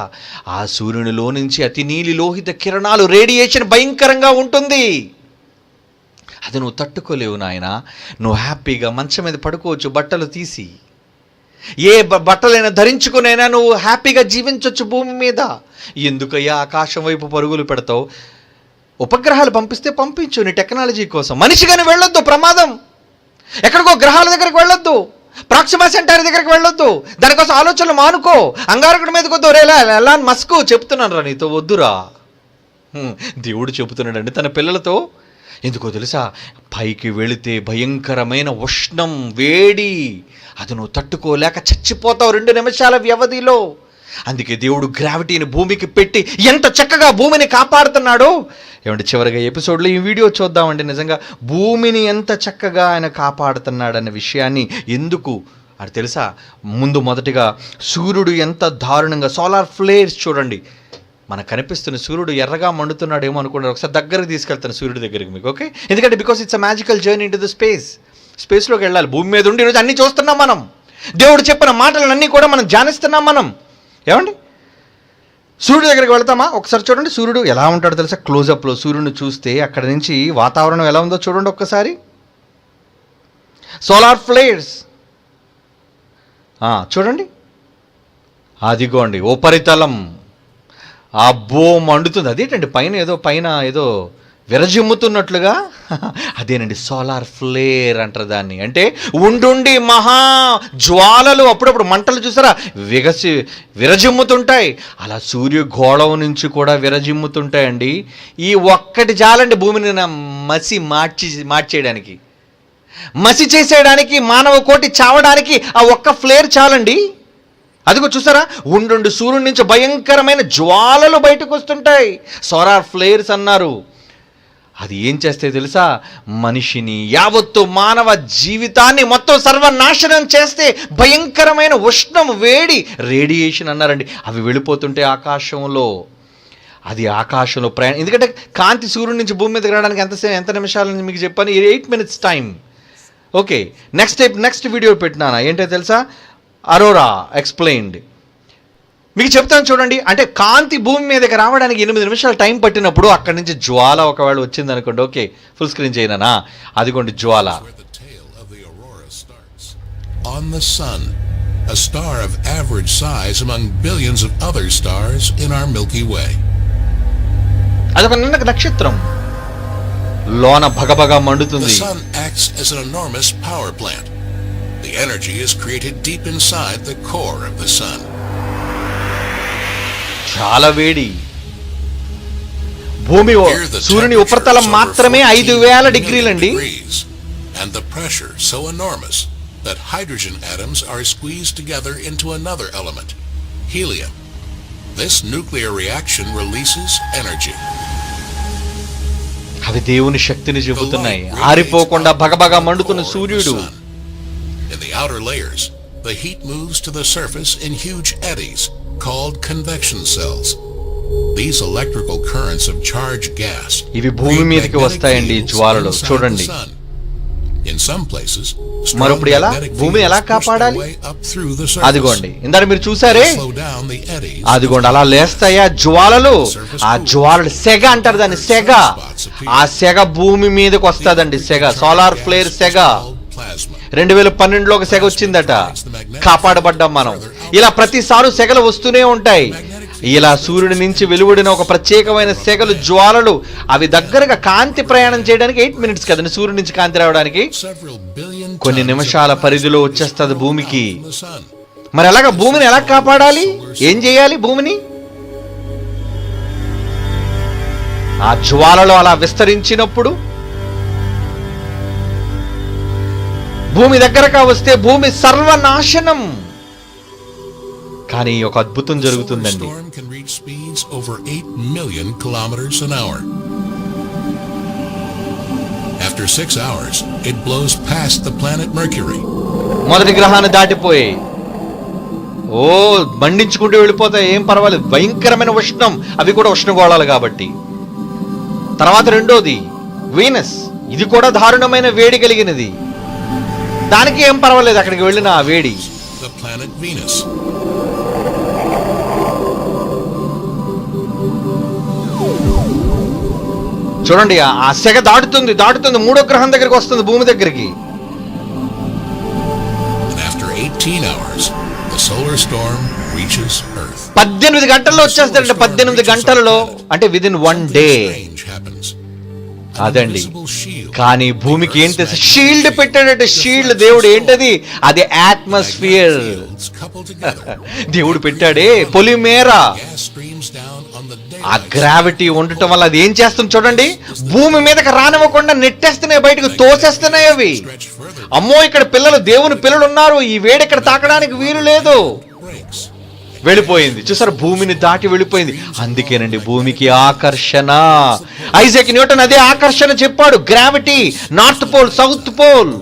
ఆ సూర్యునిలో నుంచి అతి నీలి లోహిత కిరణాలు, రేడియేషన్ భయంకరంగా ఉంటుంది. అది నువ్వు తట్టుకోలేవు నాయన. నువ్వు హ్యాపీగా మంచం మీద పడుకోవచ్చు బట్టలు తీసి, ఏ బట్టలైనా ధరించుకునైనా నువ్వు హ్యాపీగా జీవించవచ్చు భూమి మీద. ఎందుకయ్యా ఆకాశం వైపు పరుగులు పెడతావు? ఉపగ్రహాలు పంపిస్తే పంపించు నీ టెక్నాలజీ కోసం. మనిషిగానే వెళ్ళొద్దు, ప్రమాదం. ఎక్కడికో గ్రహాల దగ్గరికి వెళ్ళొద్దు, ప్రాక్సిమా సెంటర్ దగ్గరికి వెళ్ళొద్దు. దానికోసం ఆలోచనలు మానుకో. అంగారకుడి మీదకి వద్దు. ఎలాన్ మస్క్ చెప్తున్నాను రా, నీతో వద్దురా. దేవుడు చెబుతున్నాడండి తన పిల్లలతో. ఎందుకో తెలుసా? పైకి వెళితే భయంకరమైన ఉష్ణం, వేడి, అది నువ్వు తట్టుకోలేక చచ్చిపోతావు 2 నిమిషాల వ్యవధిలో. అందుకే దేవుడు గ్రావిటీని భూమికి పెట్టి ఎంత చక్కగా భూమిని కాపాడుతున్నాడో. ఏమంటే చివరిగా ఎపిసోడ్లో ఈ వీడియో చూద్దామండి. నిజంగా భూమిని ఎంత చక్కగా ఆయన కాపాడుతున్నాడన్న విషయాన్ని. ఎందుకు అది తెలుసా? మొదటిగా సూర్యుడు ఎంత దారుణంగా, సోలార్ ఫ్లేర్స్ చూడండి. మనకు కనిపిస్తున్న సూర్యుడు ఎర్రగా మండుతున్నాడు ఏమో అనుకున్నారు. ఒకసారి దగ్గరికి తీసుకెళ్తాను సూర్యుడి దగ్గరికి మీకు, ఓకే? ఎందుకంటే because it's a magical journey into the స్పేస్లోకి వెళ్ళాలి. భూమి మీద ఉండి ఈరోజు అన్నీ చూస్తున్నాం మనం. దేవుడు చెప్పిన మాటలన్నీ కూడా మనం ధ్యానిస్తున్నాం మనం. ఏమండి? సూర్యుడి దగ్గరికి వెళ్తామా? ఒకసారి చూడండి సూర్యుడు ఎలా ఉంటాడో తెలుసా? క్లోజప్లో సూర్యుడిని చూస్తే అక్కడ నుంచి వాతావరణం ఎలా ఉందో చూడండి ఒక్కసారి. సోలార్ ఫ్లేర్స్ చూడండి. అదిగోండి ఉపరితలం. అబ్బో మండుతుంది. అదేంటండి పైన ఏదో విరజిమ్ముతున్నట్లుగా. అదేనండి సోలార్ ఫ్లేర్ అంటారు దాన్ని. అంటే ఉండుండి మహా జ్వాలలు, అప్పుడప్పుడు మంటలు చూసారా విరజిమ్ముతుంటాయి. అలా సూర్యగోళం నుంచి కూడా విరజిమ్ముతుంటాయండి. ఈ ఒక్కటి చాలండి భూమిని మార్చేయడానికి, మసి చేసేయడానికి, మానవ కోటి చావడానికి ఆ ఒక్క ఫ్లేర్ చాలండి. అదిగో చూసారా, ఉండుండి సూర్యుడి నుంచి భయంకరమైన జ్వాలలు బయటకు వస్తుంటాయి. సోలార్ ఫ్లేర్స్ అన్నారు. అది ఏం చేస్తే తెలుసా? మనిషిని, యావత్తు మానవ జీవితాన్ని మొత్తం సర్వనాశనం చేస్తే భయంకరమైన ఉష్ణం, వేడి, రేడియేషన్ అన్నారండి. అవి వెళ్ళిపోతుంటే ఆకాశంలో, అది ఆకాశంలో ప్రయాణం. ఎందుకంటే కాంతి సూర్యుడి నుంచి భూమి మీదకి రావడానికి ఎంత నిమిషాలని మీకు చెప్పాను? 8 minutes time. Okay, next video పెట్టినానా ఏంటో తెలుసా? Aurora explained. మీకు చెప్తాను చూడండి. అంటే కాంతి భూమి మీదకి రావడానికి 8 నిమిషాలు టైం పట్టినప్పుడు అక్కడి నుంచి జ్వాల ఒకవేళ వచ్చింది అనుకోండి. ఓకే, ఫుల్ స్క్రీన్ చేయనా? అదిగోండి జ్వాల. On the sun, a star of average size among billions of other stars in our Milky Way. అదొక నక్షత్రం లోన భగభగ మండుతుంది. The sun acts as an enormous power plant. The energy is created deep inside the core of the sun. చాలా వేడి. భూమి సూర్యుని ఉపరితలం మాత్రమే 5000 డిగ్రీలండి. And the pressure so enormous that hydrogen atoms are squeezed together into another element, helium. This nuclear reaction releases energy. అవి దేవుని శక్తిని చెబుతున్నాయి. ఆరిపోకుండా భగభగ మండుతున్న సూర్యుడు. In the outer layers, the heat moves to the surface in huge eddies called convection cells. These electrical currents of charged gas ఇవి భూమి మీదకి వస్తాయండి జ్వాలలు. చూడండి. In some places, మరొప్పుడు ఎలా భూమిని ఎలా కాపాడాలి? అదిగోండి ఇందాక మీరు చూసారే, అదిగోండి అలా లేస్తాయా జ్వాలలు. ఆ జ్వాలలు సెగ అంటారు దాన్ని, సెగ. ఆ సెగ భూమి మీదకి వస్తుందండి. సెగ, సోలార్ ఫ్లేర్ సెగ. 2012లో ఒక సెగ వచ్చిందట, కాపాడబడ్డాం మనం. ఇలా ప్రతిసారి సెగలు వస్తూనే ఉంటాయి. ఇలా సూర్యుడి నుంచి వెలువడిన ఒక ప్రత్యేకమైన సెగలు, జ్వాలలు, అవి దగ్గరగా కాంతి ప్రయాణం చేయడానికి 8 minutes కదండి. సూర్యుడి నుంచి కాంతి రావడానికి కొన్ని నిమిషాల పరిధిలో వచ్చేస్తుంది భూమికి. మరి అలాగా భూమిని ఎలా కాపాడాలి? ఏం చేయాలి? భూమిని ఆ జ్వాలలో అలా విస్తరించినప్పుడు భూమి దగ్గరగా వస్తే భూమి సర్వనాశనం. కానీ ఒక అద్భుతం జరుగుతుందండి. Solar storm can reach speeds over 8 million kilometers an hour. After 6 hours, it blows past the planet Mercury. మొదటి గ్రహాన్ని దాటిపోయి మండించుకుంటూ వెళ్ళిపోతాయి, ఏం పర్వాలేదు. భయంకరమైన ఉష్ణం, అవి కూడా ఉష్ణగోళాలు కాబట్టి. తర్వాత రెండోది వీనస్, ఇది కూడా దారుణమైన వేడి కలిగినది. దానికి ఏం పర్వాలేదు, అక్కడికి వెళ్ళిన ఆ వేడి. The planet Venus. చూడండి, ఆ సెగ దాటుతుంది మూడో గ్రహం దగ్గరికి వస్తుంది, భూమి దగ్గరికి. And after 18 hours, the solar storm reaches Earth. 18 గంటల్లో వచ్చేస్తాడంటే 18 గంటలలో, అంటే విదిన్ 1 డే. Change happens. అదండి. కానీ భూమికి ఏం తెలుసు? షీల్డ్ పెట్టాడంటే, షీల్డ్. దేవుడు ఏంటది? అది అట్మాస్ఫియర్. దేవుడు పెట్టాడే పొలిమేరా. ఆ గ్రావిటీ ఉండటం వల్ల అది ఏం చేస్తుంది చూడండి, భూమి మీదకి రానివ్వకుండా నెట్టేస్తున్నాయి, బయటకు తోసేస్తున్నాయి అవి. అమ్మో, ఇక్కడ దేవుని పిల్లలు ఉన్నారు, ఈ వేడి ఇక్కడ తాకడానికి వీలు లేదు. వెళ్ళిపోయింది. చూసారు, భూమిని దాటి వెళ్ళిపోయింది. అందుకేనండి భూమికి ఆకర్షణ. ఐజాక్ న్యూటన్ అదే ఆకర్షణ చెప్పాడు, gravity, north pole, south pole.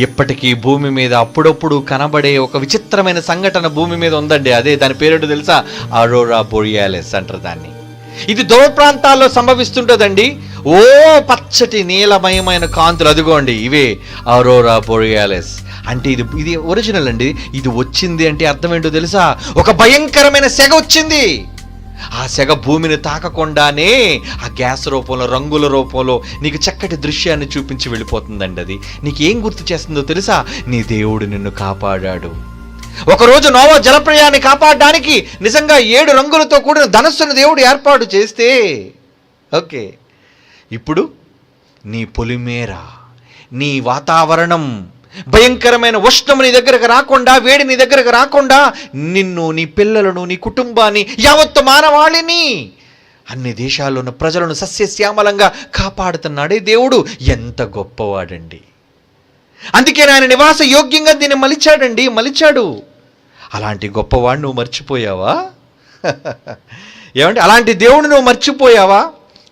ఇప్పటికీ భూమి మీద అప్పుడప్పుడు కనబడే ఒక విచిత్రమైన సంఘటన భూమి మీద ఉందండి. అదే దాని పేరేంటో తెలుసా? అరోరా బోరియాలిస్ అంటారు దాన్ని. ఇది దూర ప్రాంతాల్లో సంభవిస్తుంటుందండి. పచ్చటి నీలమయమైన కాంతులు, అదిగోండి ఇవే అరోరా బోరియాలిస్. అంటే ఇది ఒరిజినల్ అండి. ఇది వచ్చింది అంటే అర్థం ఏంటో తెలుసా? ఒక భయంకరమైన సెగ వచ్చింది. ఆ సెగ భూమిని తాకకుండానే ఆ గ్యాస్ రూపంలో, రంగుల రూపంలో నీకు చక్కటి దృశ్యాన్ని చూపించి వెళ్ళిపోతుందండి. అది నీకు ఏం గుర్తు చేస్తుందో తెలుసా? నీ దేవుడు నిన్ను కాపాడాడు. ఒకరోజు నోవా జలప్రయాన్ని కాపాడడానికి నిజంగా 7 రంగులతో కూడిన ధనస్సును దేవుడు ఏర్పాటు చేస్తే, ఓకే, ఇప్పుడు నీ పొలిమేర, నీ వాతావరణం, భయంకరమైన ఉష్ణము నీ దగ్గరకు రాకుండా, వేడి నీ దగ్గరకు రాకుండా నిన్ను, నీ పిల్లలను, నీ కుటుంబాన్ని, యావత్తు మానవాళిని, అన్ని దేశాల్లో ఉన్న ప్రజలను సస్యశ్యామలంగా కాపాడుతున్నాడే దేవుడు. ఎంత గొప్పవాడండి. అందుకే ఆయన నివాస యోగ్యంగా దీన్ని మలిచాడు. అలాంటి గొప్పవాడు నువ్వు మర్చిపోయావా? ఏమంటే అలాంటి దేవుడు నువ్వు మర్చిపోయావా?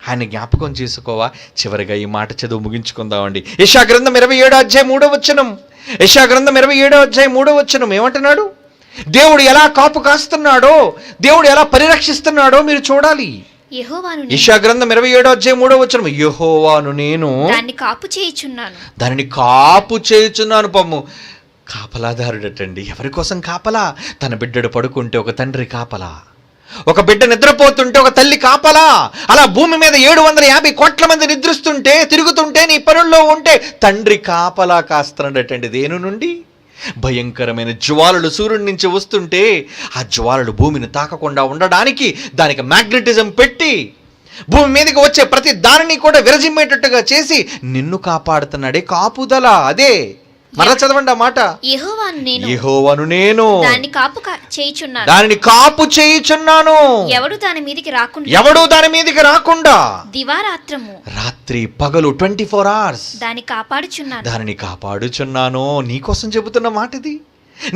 ఆయన జ్ఞాపకం చేసుకోవా? చివరిగా ఈ మాట చదువు ముగించుకుందామండి. యెషయా గ్రంథం 27వ అధ్యాయం 3వ వచనం. యెషయా గ్రంథం 27వ అధ్యాయం 3వ వచనం ఏమంటున్నాడు? దేవుడు ఎలా కాపు కాస్తున్నాడో, దేవుడు ఎలా పరిరక్షిస్తున్నాడో మీరు చూడాలి. యెషయా గ్రంథం 27వ అధ్యాయం 3వ వచనం. యెహోవాను నేను దానిని కాపు చేయుచున్నాను. పమ్ము, కాపలాదారుడటండి. ఎవరి కోసం కాపలా? తన బిడ్డడు పడుకుంటే ఒక తండ్రి కాపలా, ఒక బిడ్డ నిద్రపోతుంటే ఒక తల్లి కాపలా. అలా భూమి మీద 750 కోట్ల మంది నిద్రిస్తుంటే, తిరుగుతుంటే, నీ పనుల్లో ఉంటే తండ్రి కాపలా కాస్తున్నాడటండి. దేని నుండి? భయంకరమైన జ్వాలలు సూర్యుడి నుంచి వస్తుంటే ఆ జ్వాలలు భూమిని తాకకుండా ఉండడానికి దానికి మ్యాగ్నెటిజం పెట్టి భూమి మీదకి వచ్చే ప్రతి దానిని కూడా విరజిమ్మేటట్టుగా చేసి నిన్ను కాపాడుతున్నాడే కాపుదల. అదే మరలా చదవండి ఆ మాట. యెహోవాను నేను దానిని కాపు చేయుచున్నాను. ఎవడు దాని మీదికి రాకుండా దివారాత్రము, రాత్రి పగలు 24 hours దానిని కాపాడుచున్నాను. నీకోసం చెబుతున్న మాట ఇది.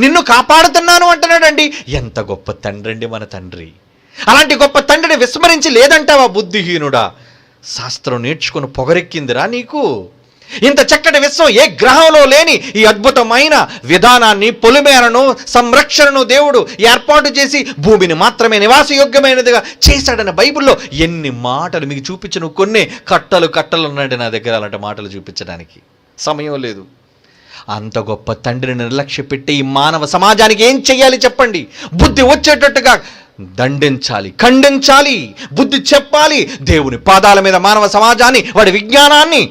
నిన్ను కాపాడుతున్నాను అంటున్నాడండి. ఎంత గొప్ప తండ్రి అండి మన తండ్రి. అలాంటి గొప్ప తండ్రిని విస్మరించి లేదంటావా బుద్ధిహీనుడా? శాస్త్రం నేర్చుకుని పొగరెక్కిందిరా నీకు? ఇంత చక్కటి విశ్వం ఏ గ్రహంలో లేని ఈ అద్భుతమైన విధానాన్ని, పొలిమేరను, సంరక్షణను దేవుడు ఏర్పాటు చేసి భూమిని మాత్రమే నివాసయోగ్యమైనదిగా చేశాడన్న బైబిల్లో ఎన్ని మాటలు మీకు చూపించను. కొన్ని కట్టలు ఉన్నాయండి నా దగ్గర అలాంటి మాటలు చూపించడానికి సమయం లేదు. అంత గొప్ప తండ్రిని నిర్లక్ష్య పెట్టి ఈ మానవ సమాజానికి ఏం చెయ్యాలి చెప్పండి? బుద్ధి వచ్చేటట్టుగా దండించాలి, ఖండించాలి, బుద్ధి చెప్పాలి. దేవుని పాదాల మీద మానవ సమాజాన్ని, వాడి విజ్ఞానాన్ని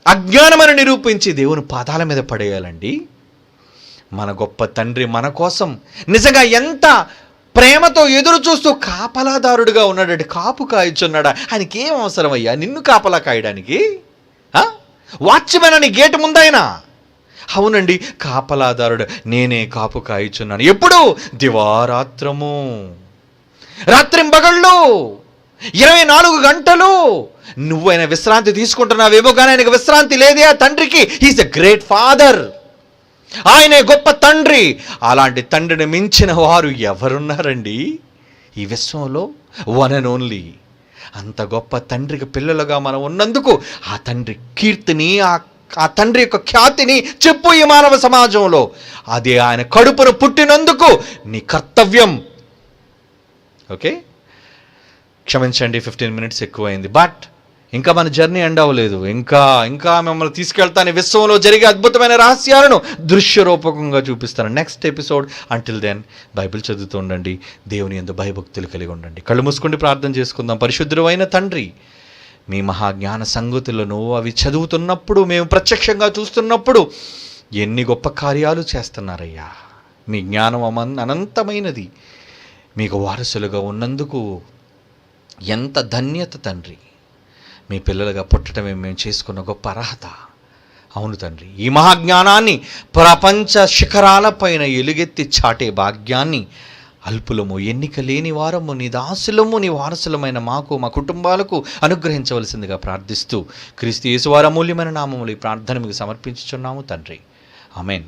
అజ్ఞానమని నిరూపించి దేవుని పాదాల మీద పడేయాలండి. మన గొప్ప తండ్రి మన కోసం నిజంగా ఎంత ప్రేమతో ఎదురు చూస్తూ కాపలాదారుడుగా ఉన్నాడు. కాపు కాయచున్నాడా? ఆయనకి ఏం అవసరం అయ్యా నిన్ను కాపలా కాయడానికి? వాచ్మెన్ అని గేటు ముందైనా? అవునండి, కాపలాదారుడు నేనే కాపు కాయచున్నాను. ఎప్పుడు? దివారాత్రము, రాత్రింబగళ్ళు. 24 గంటలు నువ్వైనా విశ్రాంతి తీసుకుంటున్నావేమో, కానీ ఆయనకు విశ్రాంతి లేదే ఆ తండ్రికి. He's a great father. ఆయనే గొప్ప తండ్రి. అలాంటి తండ్రిని మించిన వారు ఎవరున్నారండి ఈ విశ్వంలో? One and only. అంత గొప్ప తండ్రికి పిల్లలుగా మనం ఉన్నందుకు ఆ తండ్రి కీర్తిని, ఆ తండ్రి యొక్క ఖ్యాతిని చెప్పు ఈ మానవ సమాజంలో. అదే ఆయన కడుపును పుట్టినందుకు నీ కర్తవ్యం. ఓకే, క్షమించండి, 15 minutes ఎక్కువైంది. బట్ ఇంకా మన జర్నీ ఎండ్ అవ్వలేదు. ఇంకా మిమ్మల్ని తీసుకెళ్తాను విశ్వంలో జరిగే అద్భుతమైన రహస్యాలను దృశ్య రూపకంగా చూపిస్తాను next episode. Until then Bible చదువుతూ ఉండండి, దేవుని యందు భయభక్తులు కలిగి ఉండండి. కళ్ళు మూసుకుండి ప్రార్థన చేసుకుందాం. పరిశుద్ధుడైన తండ్రి, మీ మహాజ్ఞాన సంగతులను అవి చదువుతున్నప్పుడు, మేము ప్రత్యక్షంగా చూస్తున్నప్పుడు ఎన్ని గొప్ప కార్యాలు చేస్తున్నారయ్యా. మీ జ్ఞానం అనంతమైనది. మీకు వారసులుగా ఉన్నందుకు ఎంత ధన్యత తండ్రి. మీ పిల్లలుగా పుట్టడమే మేము చేసుకున్న గొప్ప అర్హత. అవును తండ్రి, ఈ మహాజ్ఞానాన్ని ప్రపంచ శిఖరాలపైన ఎలుగెత్తి చాటే భాగ్యాన్ని అల్పులము, ఎన్నిక లేని వారము, నీ దాసులము, నీ వారసులమైన మాకు, మా కుటుంబాలకు అనుగ్రహించవలసిందిగా ప్రార్థిస్తూ క్రీస్తు యేసు వారి అమూల్యమైన నామములో ఈ ప్రార్థన మీకు సమర్పించుచున్నాము తండ్రి. ఆమేన్.